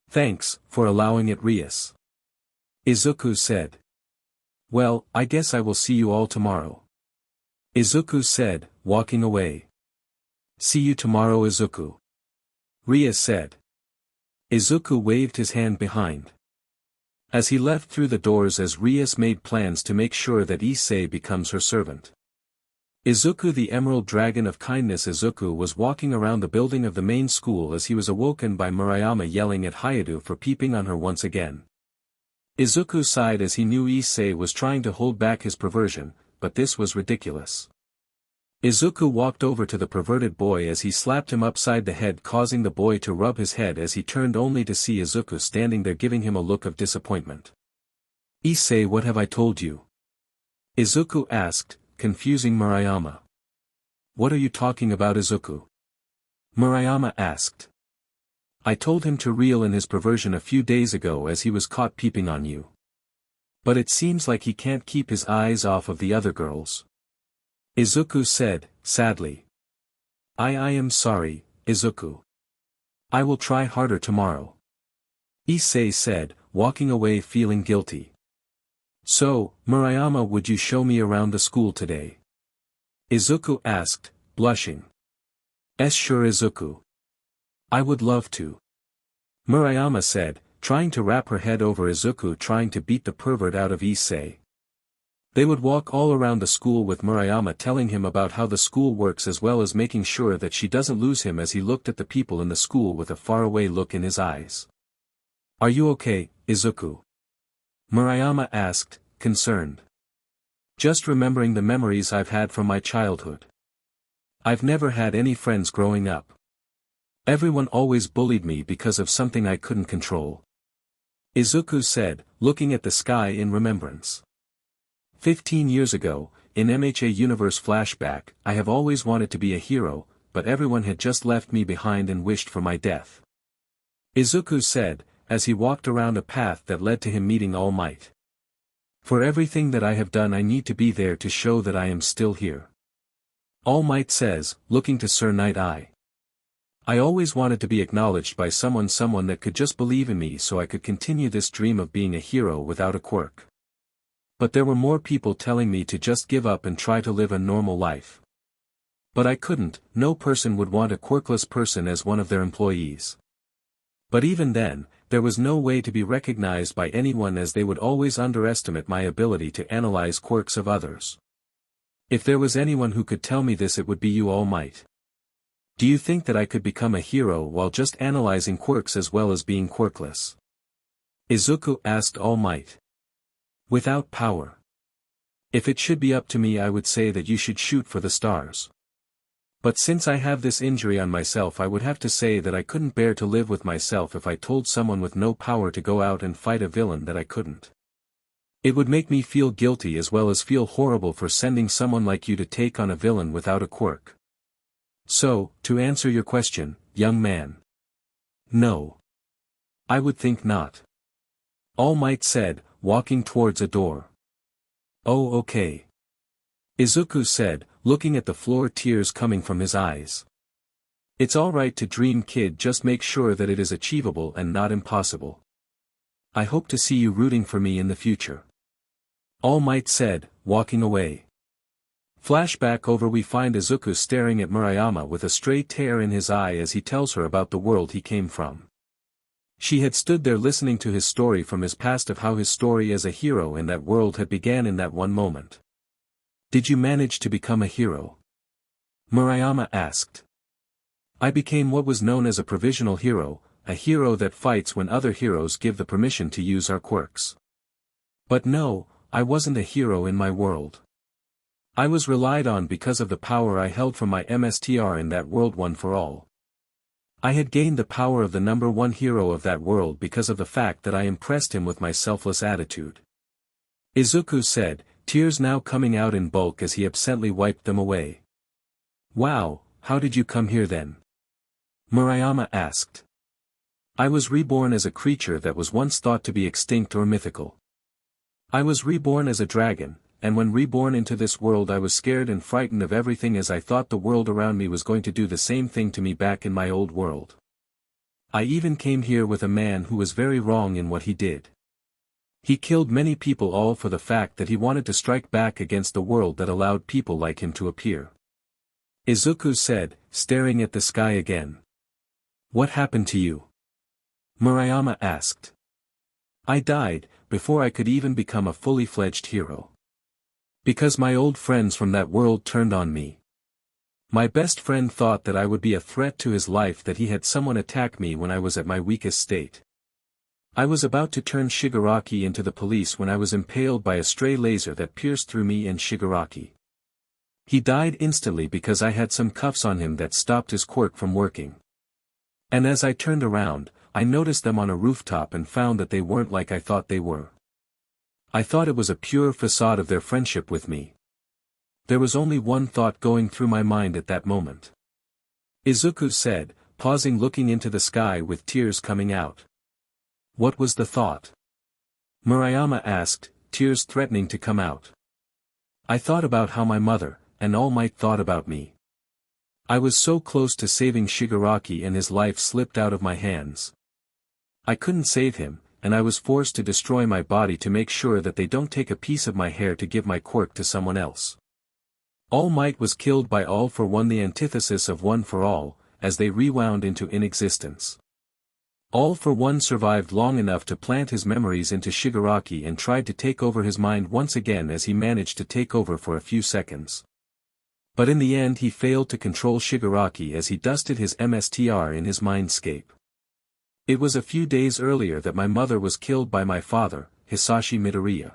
Thanks, for allowing it, Rias. Izuku said. Well, I guess I will see you all tomorrow. Izuku said, walking away. See you tomorrow, Izuku. Rias said. Izuku waved his hand behind. As he left through the doors as Rias made plans to make sure that Issei becomes her servant. Izuku, the Emerald Dragon of Kindness. Izuku was walking around the building of the main school as he was awoken by Murayama yelling at Hayadu for peeping on her once again. Izuku sighed as he knew Issei was trying to hold back his perversion, but this was ridiculous. Izuku walked over to the perverted boy as he slapped him upside the head, causing the boy to rub his head as he turned only to see Izuku standing there giving him a look of disappointment. Issei, what have I told you? Izuku asked, confusing Murayama. What are you talking about, Izuku? Murayama asked. I told him to reel in his perversion a few days ago as he was caught peeping on you. But it seems like he can't keep his eyes off of the other girls. Izuku said, sadly. I am sorry, Izuku. I will try harder tomorrow. Issei said, walking away feeling guilty. So, Murayama, would you show me around the school today? Izuku asked, blushing. Sure, Izuku. I would love to. Murayama said, trying to wrap her head over Izuku, trying to beat the pervert out of Issei. They would walk all around the school with Murayama telling him about how the school works as well as making sure that she doesn't lose him as he looked at the people in the school with a faraway look in his eyes. Are you okay, Izuku? Murayama asked, concerned. Just remembering the memories I've had from my childhood. I've never had any friends growing up. Everyone always bullied me because of something I couldn't control. Izuku said, looking at the sky in remembrance. 15 years ago, in MHA Universe flashback, I have always wanted to be a hero, but everyone had just left me behind and wished for my death. Izuku said, as he walked around a path that led to him meeting All Might. For everything that I have done I need to be there to show that I am still here. All Might says, looking to Sir Night Eye. I always wanted to be acknowledged by someone that could just believe in me so I could continue this dream of being a hero without a quirk. But there were more people telling me to just give up and try to live a normal life. But I couldn't. No person would want a quirkless person as one of their employees. But even then, there was no way to be recognized by anyone, as they would always underestimate my ability to analyze quirks of others. If there was anyone who could tell me this, it would be you, All Might. Do you think that I could become a hero while just analyzing quirks as well as being quirkless? Izuku asked All Might. Without power. If it should be up to me, I would say that you should shoot for the stars. But since I have this injury on myself, I would have to say that I couldn't bear to live with myself if I told someone with no power to go out and fight a villain that I couldn't. It would make me feel guilty as well as feel horrible for sending someone like you to take on a villain without a quirk. So, to answer your question, young man. No. I would think not. All Might said, walking towards a door. Oh, okay. Izuku said, looking at the floor, tears coming from his eyes. It's alright to dream, kid, just make sure that it is achievable and not impossible. I hope to see you rooting for me in the future. All Might said, walking away. Flashback over, we find Izuku staring at Murayama with a stray tear in his eye as he tells her about the world he came from. She had stood there listening to his story from his past, of how his story as a hero in that world had began in that one moment. Did you manage to become a hero? Murayama asked. I became what was known as a provisional hero, a hero that fights when other heroes give the permission to use our quirks. But no, I wasn't a hero in my world. I was relied on because of the power I held from my MSTR in that world one for all. I had gained the power of the number one hero of that world because of the fact that I impressed him with my selfless attitude. Izuku said, tears now coming out in bulk as he absently wiped them away. Wow, how did you come here then? Murayama asked. I was reborn as a creature that was once thought to be extinct or mythical. I was reborn as a dragon, and when reborn into this world I was scared and frightened of everything, as I thought the world around me was going to do the same thing to me back in my old world. I even came here with a man who was very wrong in what he did. He killed many people, all for the fact that he wanted to strike back against the world that allowed people like him to appear. Izuku said, staring at the sky again. What happened to you? Murayama asked. I died, before I could even become a fully fledged hero. Because my old friends from that world turned on me. My best friend thought that I would be a threat to his life, that he had someone attack me when I was at my weakest state. I was about to turn Shigaraki into the police when I was impaled by a stray laser that pierced through me and Shigaraki. He died instantly because I had some cuffs on him that stopped his quirk from working. And as I turned around, I noticed them on a rooftop and found that they weren't like I thought they were. I thought it was a pure facade of their friendship with me. There was only one thought going through my mind at that moment. Izuku said, pausing, looking into the sky with tears coming out. What was the thought? Murayama asked, tears threatening to come out. I thought about how my mother, and All Might, thought about me. I was so close to saving Shigaraki and his life slipped out of my hands. I couldn't save him, and I was forced to destroy my body to make sure that they don't take a piece of my hair to give my quirk to someone else. All Might was killed by All for One, the antithesis of One for All, as they rewound into inexistence. All for One survived long enough to plant his memories into Shigaraki and tried to take over his mind once again, as he managed to take over for a few seconds. But in the end he failed to control Shigaraki as he dusted his MSTR in his mindscape. It was a few days earlier that my mother was killed by my father, Hisashi Midoriya.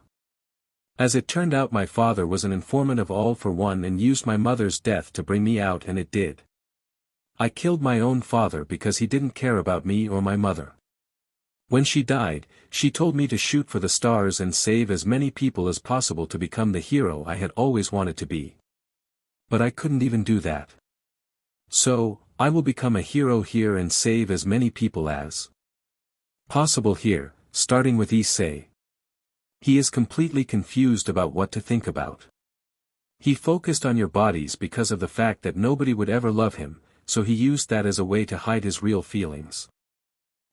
As it turned out, my father was an informant of All for One and used my mother's death to bring me out, and it did. I killed my own father because he didn't care about me or my mother. When she died, she told me to shoot for the stars and save as many people as possible to become the hero I had always wanted to be. But I couldn't even do that. So, I will become a hero here and save as many people as possible here, starting with Issei. He is completely confused about what to think about. He focused on your bodies because of the fact that nobody would ever love him, so he used that as a way to hide his real feelings.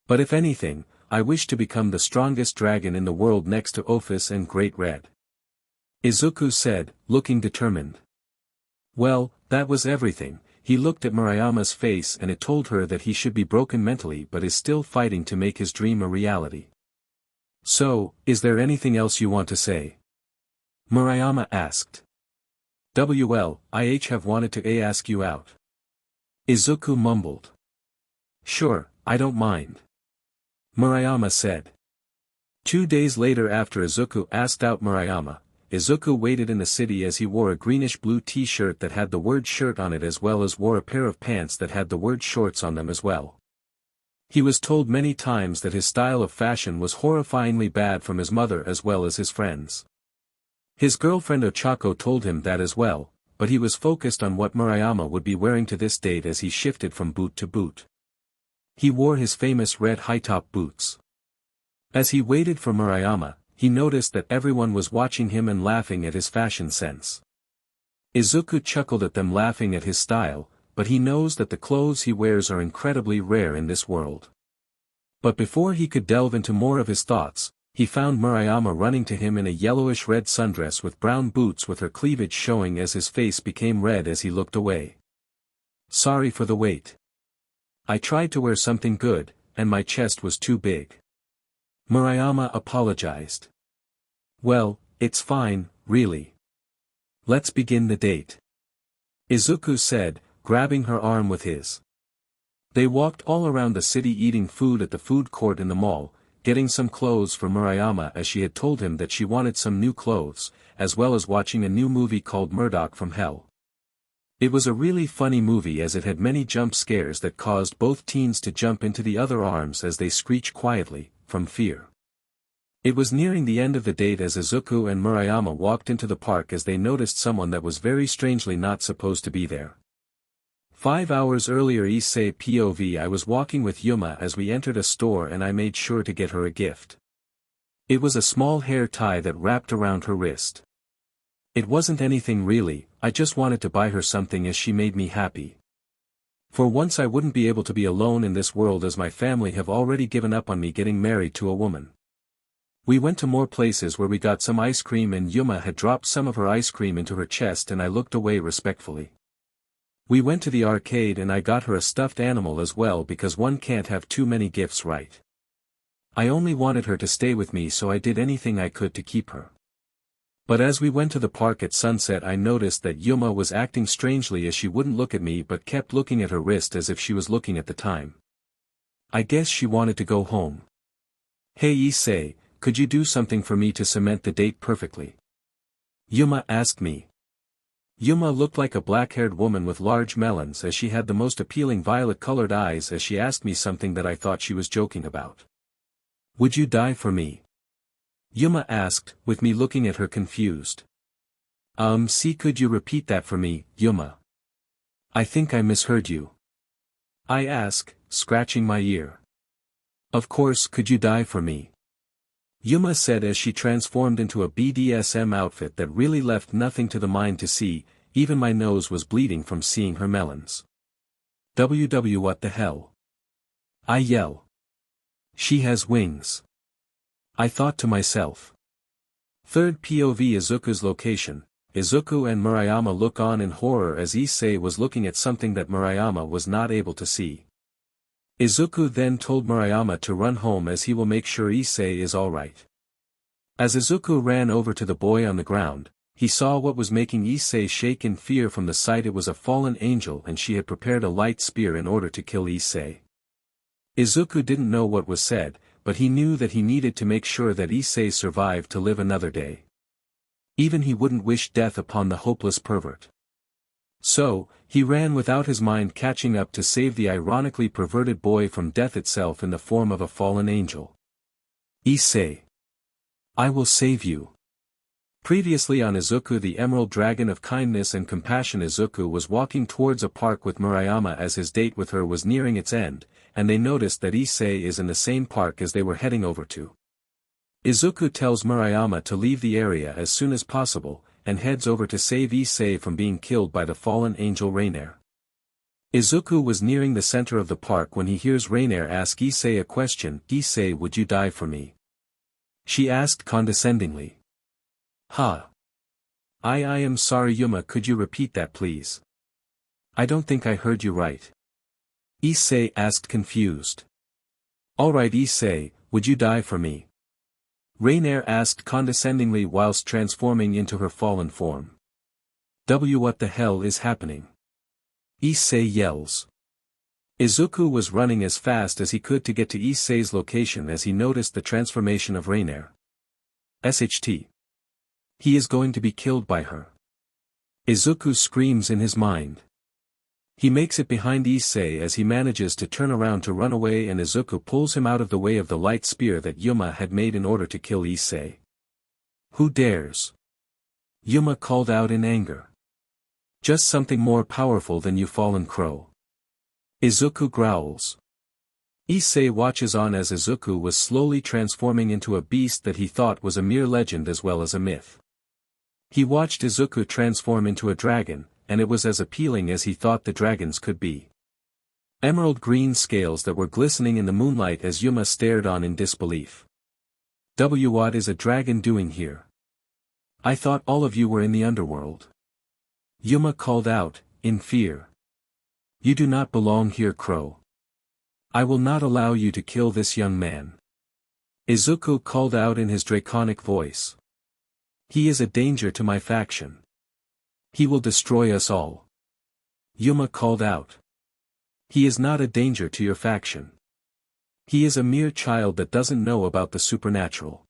But if anything, I wish to become the strongest dragon in the world next to Ophis and Great Red. Izuku said, looking determined. Well, that was everything. He looked at Murayama's face and it told her that he should be broken mentally but is still fighting to make his dream a reality. So, is there anything else you want to say? Murayama asked. I have wanted to ask you out. Izuku mumbled. Sure, I don't mind. Murayama said. 2 days later after Izuku asked out Murayama, Izuku waited in the city as he wore a greenish-blue t-shirt that had the word shirt on it as well as wore a pair of pants that had the word shorts on them as well. He was told many times that his style of fashion was horrifyingly bad from his mother as well as his friends. His girlfriend Ochako told him that as well, but he was focused on what Murayama would be wearing to this date as he shifted from boot to boot. He wore his famous red high-top boots. As he waited for Murayama, he noticed that everyone was watching him and laughing at his fashion sense. Izuku chuckled at them laughing at his style, but he knows that the clothes he wears are incredibly rare in this world. But before he could delve into more of his thoughts, he found Murayama running to him in a yellowish-red sundress with brown boots with her cleavage showing as his face became red as he looked away. Sorry for the wait. I tried to wear something good, and my chest was too big. Murayama apologized. Well, it's fine, really. Let's begin the date. Izuku said, grabbing her arm with his. They walked all around the city eating food at the food court in the mall, getting some clothes for Murayama as she had told him that she wanted some new clothes, as well as watching a new movie called Murdoch from Hell. It was a really funny movie as it had many jump scares that caused both teens to jump into the other arms as they screeched quietly, from fear. It was nearing the end of the date as Izuku and Murayama walked into the park as they noticed someone that was very strangely not supposed to be there. 5 hours earlier Issei POV I was walking with Yuma as we entered a store and I made sure to get her a gift. It was a small hair tie that wrapped around her wrist. It wasn't anything really, I just wanted to buy her something as she made me happy. For once I wouldn't be able to be alone in this world as my family have already given up on me getting married to a woman. We went to more places where we got some ice cream and Yuma had dropped some of her ice cream into her chest and I looked away respectfully. We went to the arcade and I got her a stuffed animal as well because one can't have too many gifts, right? I only wanted her to stay with me so I did anything I could to keep her. But as we went to the park at sunset I noticed that Yuma was acting strangely as she wouldn't look at me but kept looking at her wrist as if she was looking at the time. I guess she wanted to go home. Hey Issei, could you do something for me to cement the date perfectly? Yuma asked me. Yuma looked like a black-haired woman with large melons as she had the most appealing violet-colored eyes as she asked me something that I thought she was joking about. Would you die for me? Yuma asked, with me looking at her confused. Could you repeat that for me, Yuma? I think I misheard you. I asked, scratching my ear. Of course, could you die for me? Yuma said as she transformed into a BDSM outfit that really left nothing to the mind to see, even my nose was bleeding from seeing her melons. WW what the hell? I yell. She has wings. I thought to myself. Third POV Izuku's location. Izuku and Murayama look on in horror as Issei was looking at something that Murayama was not able to see. Izuku then told Murayama to run home as he will make sure Issei is alright. As Izuku ran over to the boy on the ground, he saw what was making Issei shake in fear from the sight it was a fallen angel and she had prepared a light spear in order to kill Issei. Izuku didn't know what was said, but he knew that he needed to make sure that Issei survived to live another day. Even he wouldn't wish death upon the hopeless pervert. So, he ran without his mind catching up to save the ironically perverted boy from death itself in the form of a fallen angel. Issei. I will save you. Previously on Izuku the Emerald Dragon of Kindness and Compassion Izuku was walking towards a park with Murayama as his date with her was nearing its end, and they noticed that Issei is in the same park as they were heading over to. Izuku tells Murayama to leave the area as soon as possible, and heads over to save Issei from being killed by the fallen angel Rainier. Izuku was nearing the center of the park when he hears Rainier ask Issei a question. Issei, would you die for me? She asked condescendingly. Ha. I am sorry Yuma, could you repeat that please? I don't think I heard you right. Issei asked confused. Alright Issei, would you die for me? Rainier asked condescendingly whilst transforming into her fallen form. What the hell is happening? Issei yells. Izuku was running as fast as he could to get to Issei's location as he noticed the transformation of Rainier. SHT. He is going to be killed by her. Izuku screams in his mind. He makes it behind Issei as he manages to turn around to run away, and Izuku pulls him out of the way of the light spear that Yuma had made in order to kill Issei. Who dares? Yuma called out in anger. Just something more powerful than you, fallen crow. Izuku growls. Issei watches on as Izuku was slowly transforming into a beast that he thought was a mere legend as well as a myth. He watched Izuku transform into a dragon, and it was as appealing as he thought the dragons could be. Emerald green scales that were glistening in the moonlight as Yuma stared on in disbelief. What is a dragon doing here? I thought all of you were in the underworld. Yuma called out, in fear. You do not belong here, Crow. I will not allow you to kill this young man. Izuku called out in his draconic voice. He is a danger to my faction. He will destroy us all. Yuma called out. He is not a danger to your faction. He is a mere child that doesn't know about the supernatural.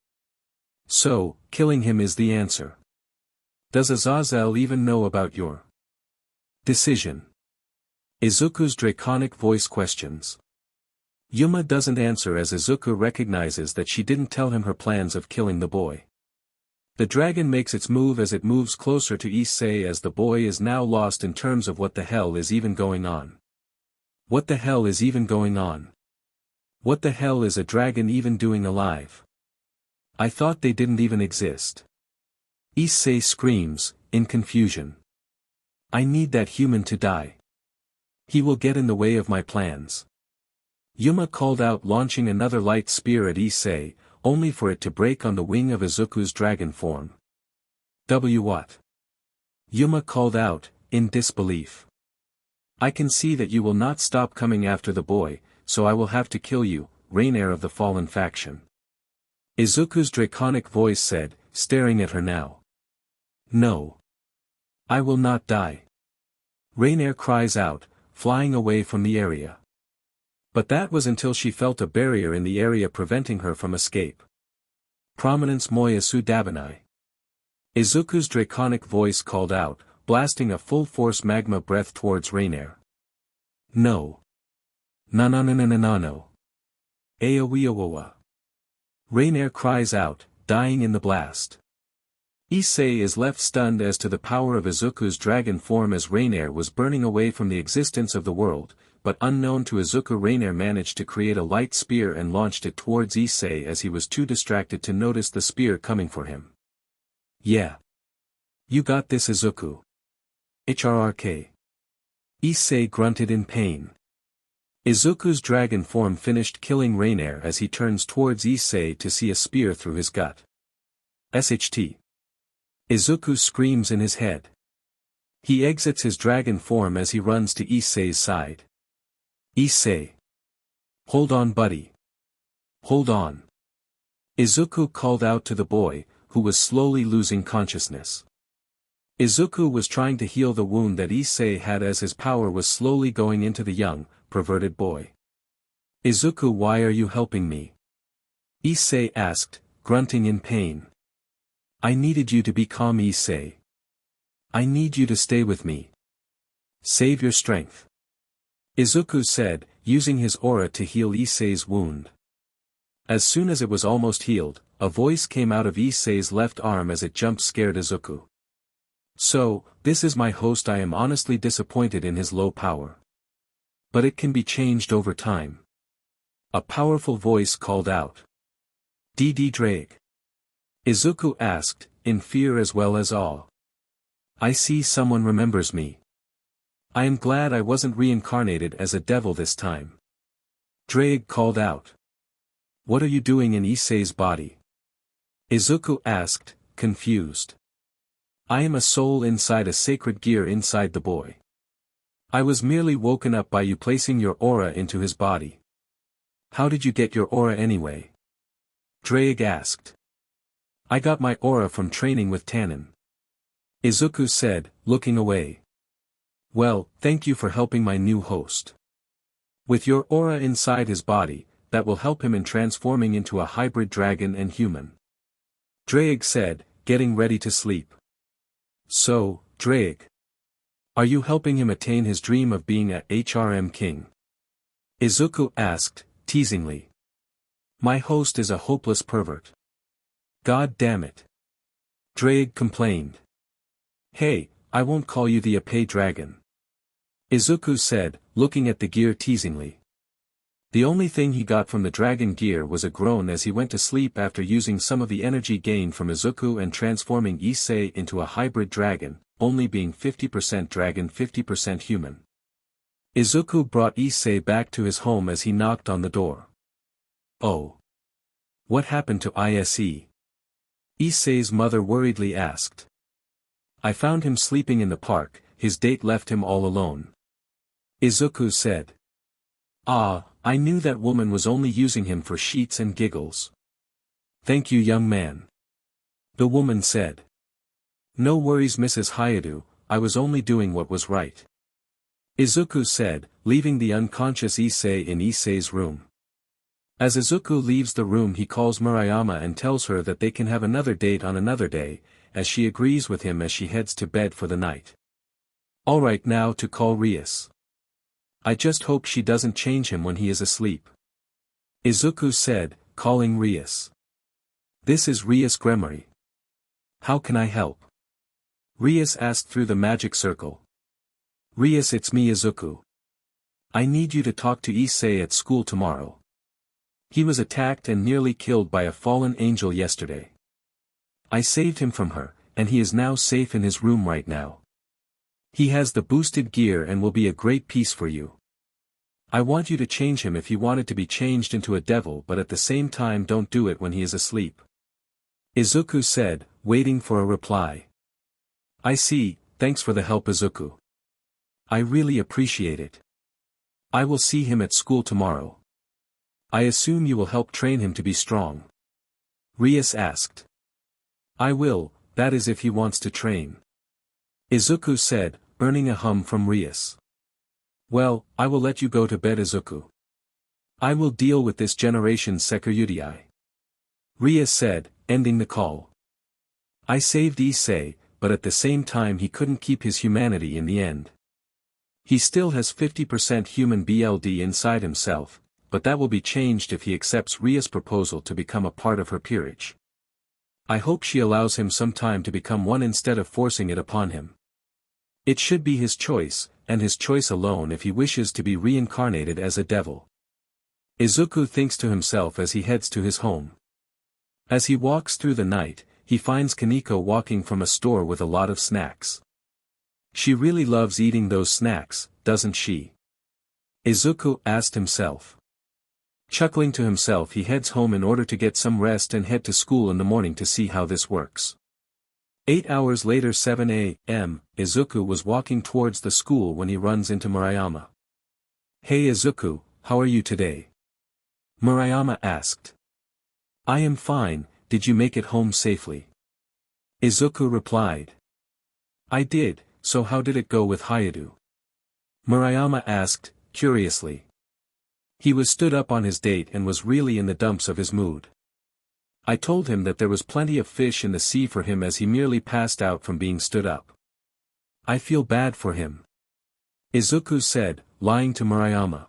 So, killing him is the answer. Does Azazel even know about your decision? Izuku's draconic voice questions. Yuma doesn't answer as Izuku recognizes that she didn't tell him her plans of killing the boy. The dragon makes its move as it moves closer to Issei as the boy is now lost in terms of what the hell is even going on. What the hell is even going on? What the hell is a dragon even doing alive? I thought they didn't even exist. Issei screams, in confusion. I need that human to die. He will get in the way of my plans. Yuma called out, launching another light spear at Issei, only for it to break on the wing of Izuku's dragon form. What? Yuma called out, in disbelief. I can see that you will not stop coming after the boy, so I will have to kill you, Rainier of the fallen faction. Izuku's draconic voice said, staring at her now. No. I will not die. Rainier cries out, flying away from the area. But that was until she felt a barrier in the area preventing her from escape. Prominence Moyasu Dabanai. Izuku's draconic voice called out, blasting a full-force magma breath towards Rainier. No. No. Aowiawawa. Rainier cries out, dying in the blast. Issei is left stunned as to the power of Izuku's dragon form as Rainier was burning away from the existence of the world, but unknown to Izuku, Rainier managed to create a light spear and launched it towards Issei as he was too distracted to notice the spear coming for him. Yeah. You got this, Izuku. HRRK. Issei grunted in pain. Izuku's dragon form finished killing Rainier as he turns towards Issei to see a spear through his gut. SHT. Izuku screams in his head. He exits his dragon form as he runs to Issei's side. Issei. Hold on, buddy. Hold on. Izuku called out to the boy, who was slowly losing consciousness. Izuku was trying to heal the wound that Issei had as his power was slowly going into the young, perverted boy. Izuku, why are you helping me? Issei asked, grunting in pain. I needed you to be calm, Issei. I need you to stay with me. Save your strength. Izuku said, using his aura to heal Issei's wound. As soon as it was almost healed, a voice came out of Issei's left arm as it jump-scared Izuku. So, this is my host. I am honestly disappointed in his low power. But it can be changed over time. A powerful voice called out. DD Drake. Izuku asked, in fear as well as awe. I see someone remembers me. I am glad I wasn't reincarnated as a devil this time. Drake called out. What are you doing in Issei's body? Izuku asked, confused. I am a soul inside a sacred gear inside the boy. I was merely woken up by you placing your aura into his body. How did you get your aura anyway? Drake asked. I got my aura from training with Tannen. Izuku said, looking away. Well, thank you for helping my new host. With your aura inside his body, that will help him in transforming into a hybrid dragon and human. Drake said, getting ready to sleep. So, Drake. Are you helping him attain his dream of being a HRM king? Izuku asked, teasingly. My host is a hopeless pervert. God damn it. Drake complained. Hey, I won't call you the Ape dragon. Izuku said, looking at the gear teasingly. The only thing he got from the dragon gear was a groan as he went to sleep after using some of the energy gained from Izuku and transforming Issei into a hybrid dragon, only being 50% dragon 50% human. Izuku brought Issei back to his home as he knocked on the door. Oh. What happened to Ise? Issei's mother worriedly asked. I found him sleeping in the park, his date left him all alone. Izuku said. Ah, I knew that woman was only using him for sheets and giggles. Thank you, young man. The woman said. No worries, Mrs. Hayadu, I was only doing what was right. Izuku said, leaving the unconscious Issei in Issei's room. As Izuku leaves the room he calls Murayama and tells her that they can have another date on another day, as she agrees with him as she heads to bed for the night. Alright, now to call Rias. I just hope she doesn't change him when he is asleep. Izuku said, calling Rias. This is Rias Gremory. How can I help? Rias asked through the magic circle. Rias, it's me, Izuku. I need you to talk to Issei at school tomorrow. He was attacked and nearly killed by a fallen angel yesterday. I saved him from her, and he is now safe in his room right now. He has the boosted gear and will be a great piece for you. I want you to change him if he wanted to be changed into a devil, but at the same time don't do it when he is asleep. Izuku said, waiting for a reply. I see, thanks for the help, Izuku. I really appreciate it. I will see him at school tomorrow. I assume you will help train him to be strong. Rias asked. I will, that is if he wants to train. Izuku said, earning a hum from Rias. Well, I will let you go to bed, Izuku. I will deal with this generation's Sekirudii. Rias said, ending the call. I saved Issei, but at the same time he couldn't keep his humanity in the end. He still has 50% human BLD inside himself, but that will be changed if he accepts Ria's proposal to become a part of her peerage. I hope she allows him some time to become one instead of forcing it upon him. It should be his choice, and his choice alone if he wishes to be reincarnated as a devil. Izuku thinks to himself as he heads to his home. As he walks through the night, he finds Kaneko walking from a store with a lot of snacks. She really loves eating those snacks, doesn't she? Izuku asked himself. Chuckling to himself, he heads home in order to get some rest and head to school in the morning to see how this works. 8 hours later, 7 a.m., Izuku was walking towards the school when he runs into Murayama. Hey Izuku, how are you today? Murayama asked. I am fine, did you make it home safely? Izuku replied. I did, so how did it go with Hayadu? Murayama asked, curiously. He was stood up on his date and was really in the dumps of his mood. I told him that there was plenty of fish in the sea for him as he merely passed out from being stood up. I feel bad for him. Izuku said, lying to Murayama.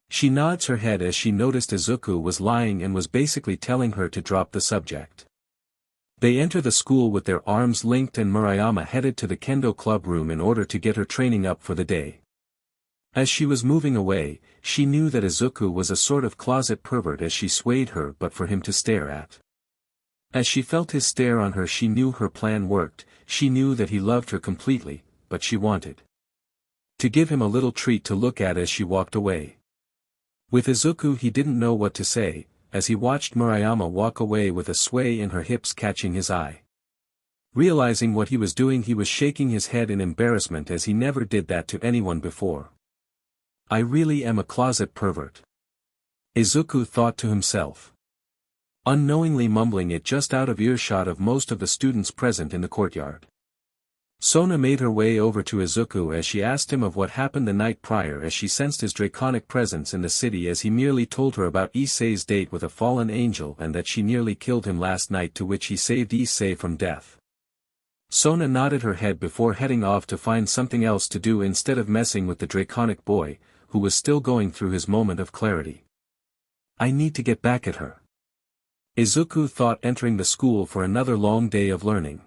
She nods her head as she noticed Izuku was lying and was basically telling her to drop the subject. They enter the school with their arms linked and Murayama headed to the kendo club room in order to get her training up for the day. As she was moving away, she knew that Izuku was a sort of closet pervert as she swayed her but for him to stare at. As she felt his stare on her, she knew her plan worked. She knew that he loved her completely, but she wanted to give him a little treat to look at as she walked away. With Izuku he didn't know what to say, as he watched Murayama walk away with a sway in her hips catching his eye. Realizing what he was doing, he was shaking his head in embarrassment as he never did that to anyone before. I really am a closet pervert. Izuku thought to himself. Unknowingly mumbling it just out of earshot of most of the students present in the courtyard. Sona made her way over to Izuku as she asked him of what happened the night prior, as she sensed his draconic presence in the city, as he merely told her about Issei's date with a fallen angel and that she nearly killed him last night, to which he saved Issei from death. Sona nodded her head before heading off to find something else to do instead of messing with the draconic boy, who was still going through his moment of clarity. I need to get back at her. Izuku thought, entering the school for another long day of learning.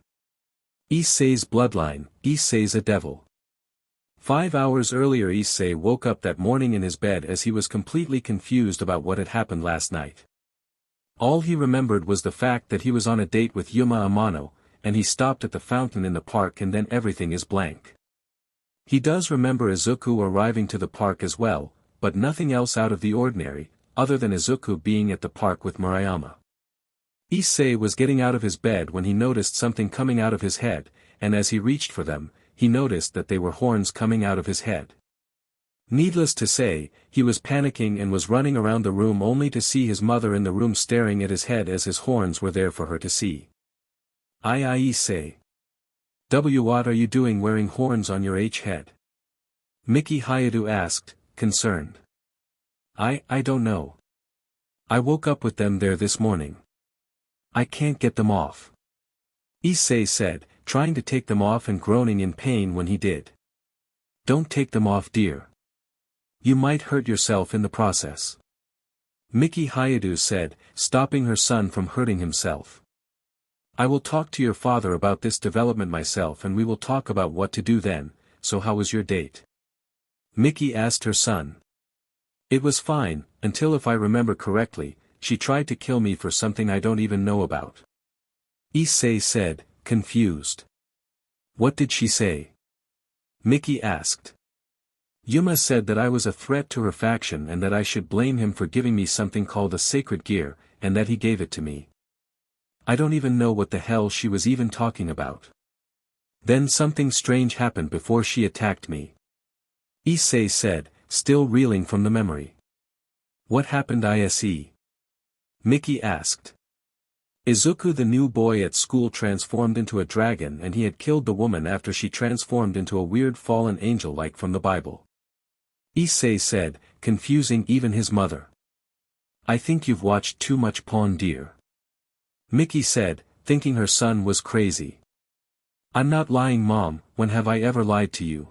Issei's bloodline, Issei's a devil. 5 hours earlier, Issei woke up that morning in his bed as he was completely confused about what had happened last night. All he remembered was the fact that he was on a date with Yuma Amano, and he stopped at the fountain in the park, and then everything is blank. He does remember Izuku arriving to the park as well, but nothing else out of the ordinary, other than Izuku being at the park with Murayama. Issei was getting out of his bed when he noticed something coming out of his head, and as he reached for them, he noticed that they were horns coming out of his head. Needless to say, he was panicking and was running around the room only to see his mother in the room staring at his head as his horns were there for her to see. Issei. What are you doing wearing horns on your head? Miki Hayadu asked, concerned. I don't know. I woke up with them there this morning. I can't get them off. Issei said, trying to take them off and groaning in pain when he did. Don't take them off, dear. You might hurt yourself in the process. Miki Hayadu said, stopping her son from hurting himself. I will talk to your father about this development myself, and we will talk about what to do then. So how was your date? Miki asked her son. It was fine, until, if I remember correctly, she tried to kill me for something I don't even know about. Issei said, confused. What did she say? Miki asked. Yuma said that I was a threat to her faction and that I should blame him for giving me something called a sacred gear, and that he gave it to me. I don't even know what the hell she was even talking about. Then something strange happened before she attacked me. Issei said, still reeling from the memory. What happened, Ise? Miki asked. Izuku, the new boy at school, transformed into a dragon, and he had killed the woman after she transformed into a weird fallen angel like from the Bible. Issei said, confusing even his mother. I think you've watched too much porn, dear. Miki said, thinking her son was crazy. I'm not lying, Mom. When have I ever lied to you?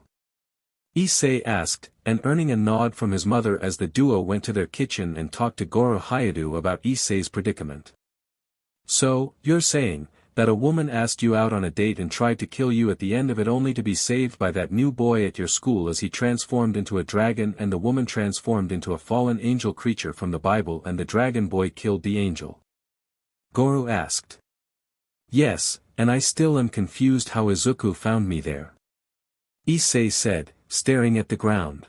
Issei asked, and earning a nod from his mother as the duo went to their kitchen and talked to Goro Hayadu about Issei's predicament. So, you're saying, that a woman asked you out on a date and tried to kill you at the end of it, only to be saved by that new boy at your school as he transformed into a dragon, and the woman transformed into a fallen angel creature from the Bible, and the dragon boy killed the angel? Goro asked. Yes, and I still am confused how Izuku found me there. Issei said, staring at the ground.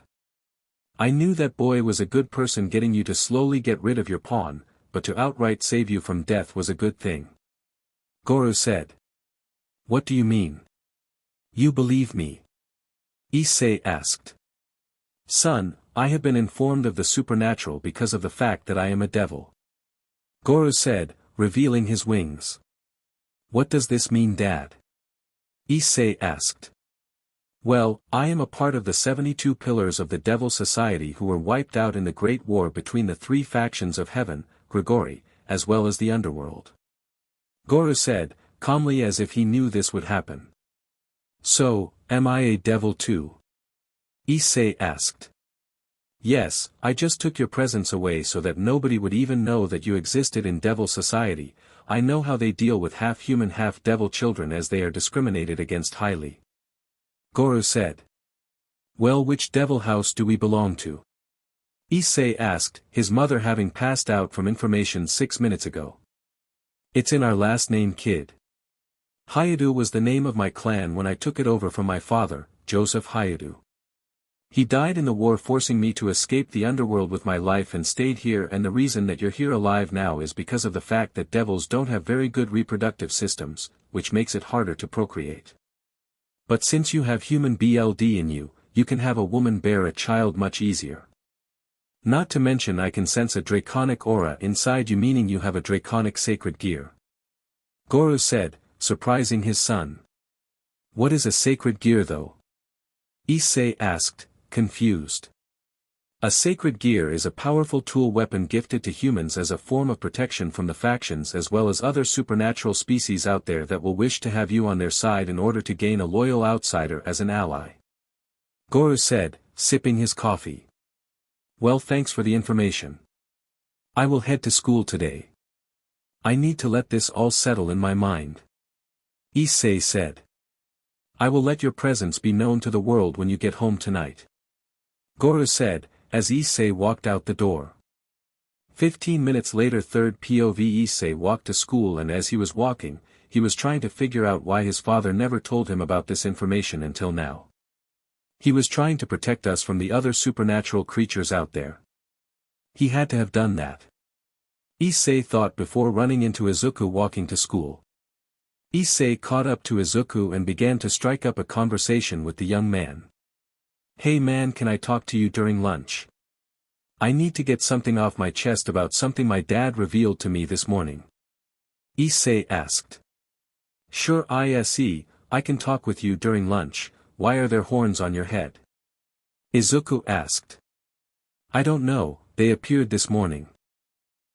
I knew that boy was a good person, getting you to slowly get rid of your pawn, but to outright save you from death was a good thing. Goro said. What do you mean? You believe me? Issei asked. Son, I have been informed of the supernatural because of the fact that I am a devil. Goro said, revealing his wings. What does this mean, Dad? Issei asked. Well, I am a part of the 72 pillars of the Devil Society who were wiped out in the Great War between the three factions of heaven, Grigori, as well as the underworld. Goro said, calmly, as if he knew this would happen. So, am I a devil too? Issei asked. Yes, I just took your presence away so that nobody would even know that you existed in Devil Society. I know how they deal with half-human half-devil children, as they are discriminated against highly. Goro said. Well, which devil house do we belong to? Issei asked, his mother having passed out from information 6 minutes ago. It's in our last name, kid. Hayadu was the name of my clan when I took it over from my father, Joseph Hayadu. He died in the war forcing me to escape the underworld with my life and stayed here, and the reason that you're here alive now is because of the fact that devils don't have very good reproductive systems, which makes it harder to procreate. But since you have human blood in you, you can have a woman bear a child much easier. Not to mention I can sense a draconic aura inside you, meaning you have a draconic sacred gear. Goro said, surprising his son. What is a sacred gear though? Issei asked, confused. A sacred gear is a powerful tool weapon gifted to humans as a form of protection from the factions as well as other supernatural species out there that will wish to have you on their side in order to gain a loyal outsider as an ally. Goro said, sipping his coffee. Well, thanks for the information. I will head to school today. I need to let this all settle in my mind. Issei said. I will let your presence be known to the world when you get home tonight. Goro said, as Issei walked out the door. 15 minutes later, third POV. Issei walked to school, and as he was walking, he was trying to figure out why his father never told him about this information until now. He was trying to protect us from the other supernatural creatures out there. He had to have done that. Issei thought before running into Izuku walking to school. Issei caught up to Izuku and began to strike up a conversation with the young man. Hey man, can I talk to you during lunch? I need to get something off my chest about something my dad revealed to me this morning. Issei asked. Sure Ise, I can talk with you during lunch. Why are there horns on your head? Izuku asked. I don't know, they appeared this morning.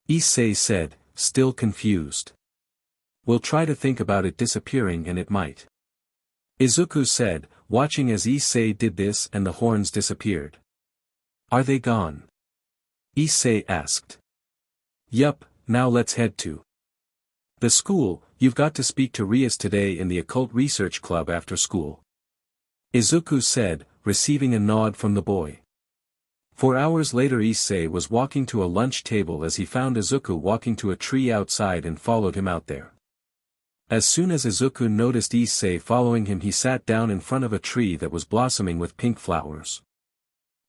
Issei said, still confused. We'll try to think about it disappearing and it might. Izuku said, watching as Issei did this and the horns disappeared. Are they gone? Issei asked. Yup, now let's head to the school. You've got to speak to Rias today in the Occult Research Club after school. Izuku said, receiving a nod from the boy. 4 hours later, Issei was walking to a lunch table as he found Izuku walking to a tree outside and followed him out there. As soon as Izuku noticed Issei following him, he sat down in front of a tree that was blossoming with pink flowers.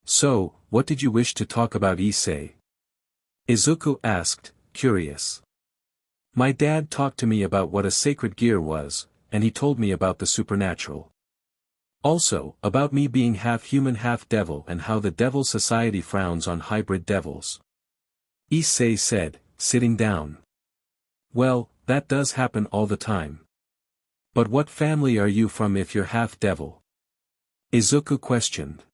So, what did you wish to talk about, Issei? Izuku asked, curious. My dad talked to me about what a sacred gear was, and he told me about the supernatural. Also, about me being half human half devil and how the Devil Society frowns on hybrid devils. Issei said, sitting down. Well, that does happen all the time. But what family are you from if you're half devil? Izuku questioned.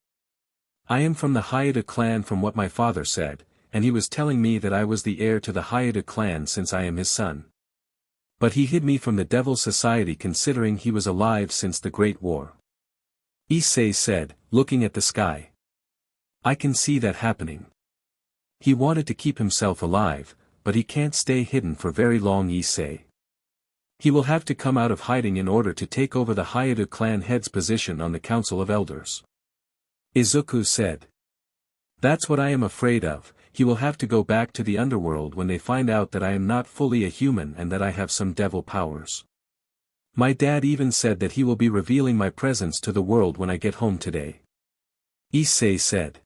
I am from the Hayate clan from what my father said, and he was telling me that I was the heir to the Hayate clan since I am his son. But he hid me from the Devil Society considering he was alive since the Great War. Issei said, looking at the sky. I can see that happening. He wanted to keep himself alive, but he can't stay hidden for very long, Issei. He will have to come out of hiding in order to take over the Hayate clan head's position on the Council of Elders. Izuku said. That's what I am afraid of. He will have to go back to the underworld when they find out that I am not fully a human and that I have some devil powers. My dad even said that he will be revealing my presence to the world when I get home today. Issei said.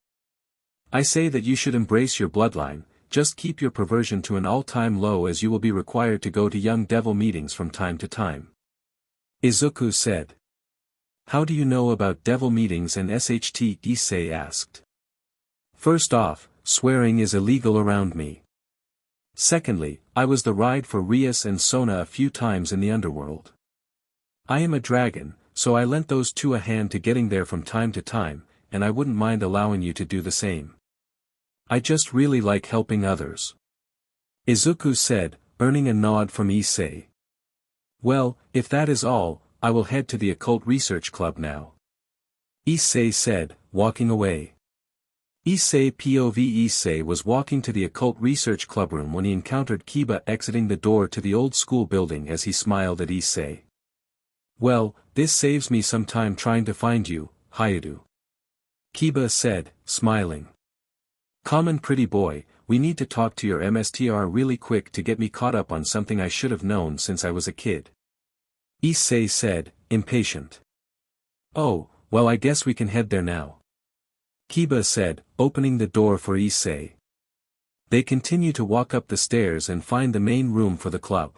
I say that you should embrace your bloodline. Just keep your perversion to an all-time low, as you will be required to go to young devil meetings from time to time. Izuku said. How do you know about devil meetings and SHT? Issei asked. First off, swearing is illegal around me. Secondly, I was the ride for Rias and Sona a few times in the underworld. I am a dragon, so I lent those two a hand to getting there from time to time, and I wouldn't mind allowing you to do the same. I just really like helping others. Izuku said, earning a nod from Issei. Well, if that is all, I will head to the Occult Research Club now. Issei said, walking away. Issei was walking to the Occult Research Club room when he encountered Kiba exiting the door to the old school building as he smiled at Issei. Well, this saves me some time trying to find you, Hayate. Kiba said, smiling. Come on, pretty boy, we need to talk to your MSTR really quick to get me caught up on something I should have known since I was a kid. Issei said, impatient. Oh, well, I guess we can head there now. Kiba said, opening the door for Issei. They continue to walk up the stairs and find the main room for the club.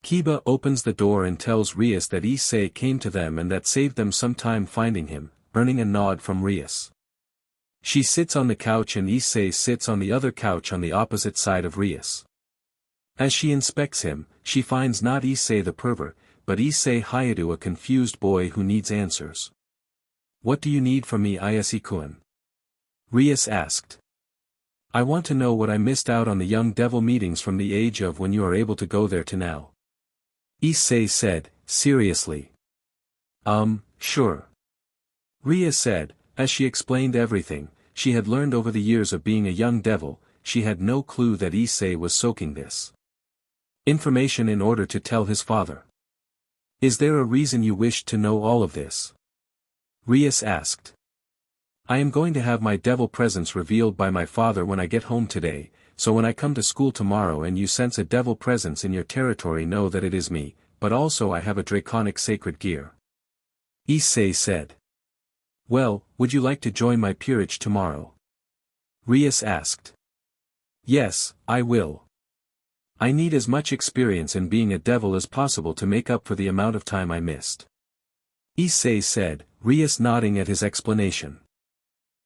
Kiba opens the door and tells Rias that Issei came to them and that saved them some time finding him, earning a nod from Rias. She sits on the couch and Issei sits on the other couch on the opposite side of Rias. As she inspects him, she finds not Issei the pervert, but Issei Hayato, a confused boy who needs answers. "What do you need from me, Issei-kun?" Rias asked. "I want to know what I missed out on the young devil meetings from the age of when you are able to go there to now." Issei said, seriously. Sure. Rias said, as she explained everything she had learned over the years of being a young devil. She had no clue that Issei was soaking this information in order to tell his father. "Is there a reason you wished to know all of this?" Rias asked. "I am going to have my devil presence revealed by my father when I get home today, so when I come to school tomorrow and you sense a devil presence in your territory, know that it is me, but also I have a draconic sacred gear." Issei said. "Well, would you like to join my peerage tomorrow?" Rias asked. "Yes, I will. I need as much experience in being a devil as possible to make up for the amount of time I missed." Issei said, Rias nodding at his explanation.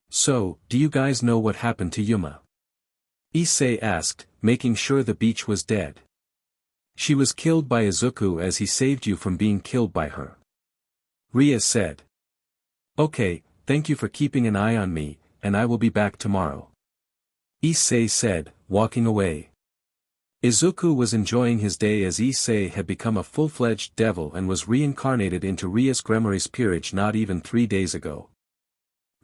"So, do you guys know what happened to Yuma?" Issei asked, making sure the beach was dead. "She was killed by Izuku as he saved you from being killed by her." Rias said. "Okay, thank you for keeping an eye on me, and I will be back tomorrow." Issei said, walking away. Izuku was enjoying his day as Issei had become a full-fledged devil and was reincarnated into Rias Gremory's peerage not even 3 days ago.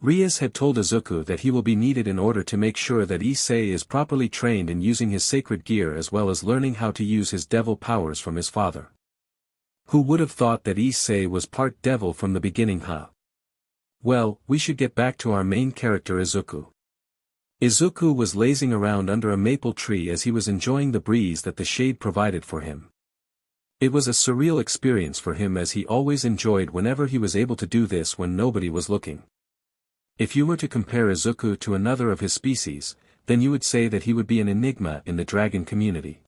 Rias had told Izuku that he will be needed in order to make sure that Issei is properly trained in using his sacred gear as well as learning how to use his devil powers from his father. Who would have thought that Issei was part devil from the beginning, huh? Well, we should get back to our main character Izuku. Izuku was lazing around under a maple tree as he was enjoying the breeze that the shade provided for him. It was a surreal experience for him as he always enjoyed whenever he was able to do this when nobody was looking. If you were to compare Izuku to another of his species, then you would say that he would be an enigma in the dragon community.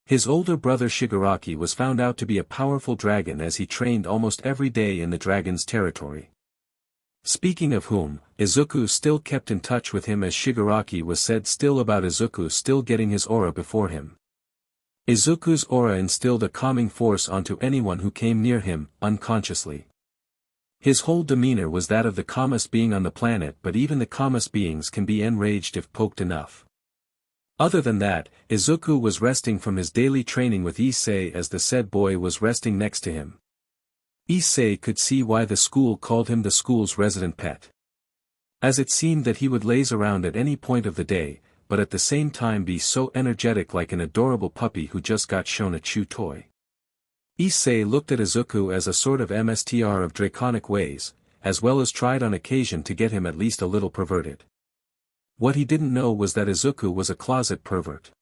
His older brother Shigaraki was found out to be a powerful dragon as he trained almost every day in the dragon's territory. Speaking of whom, Izuku still kept in touch with him as Shigaraki was said still about Izuku still getting his aura before him. Izuku's aura instilled a calming force onto anyone who came near him, unconsciously. His whole demeanor was that of the calmest being on the planet, but even the calmest beings can be enraged if poked enough. Other than that, Izuku was resting from his daily training with Issei as the said boy was resting next to him. Issei could see why the school called him the school's resident pet. As it seemed that he would laze around at any point of the day, but at the same time be so energetic like an adorable puppy who just got shown a chew toy. Issei looked at Izuku as a sort of MSTR of draconic ways, as well as tried on occasion to get him at least a little perverted. What he didn't know was that Izuku was a closet pervert.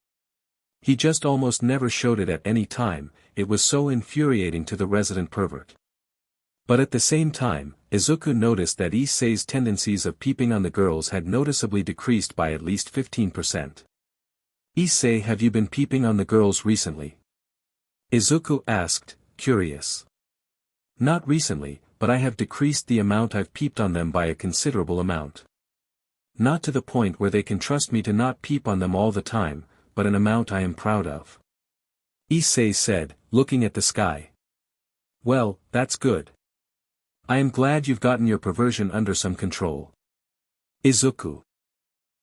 He just almost never showed it at any time, it was so infuriating to the resident pervert. But at the same time, Izuku noticed that Issei's tendencies of peeping on the girls had noticeably decreased by at least 15%. "Issei, have you been peeping on the girls recently?" Izuku asked, curious. "Not recently, but I have decreased the amount I've peeped on them by a considerable amount. Not to the point where they can trust me to not peep on them all the time, but an amount I am proud of." Issei said, looking at the sky. "Well, that's good. I am glad you've gotten your perversion under some control." Izuku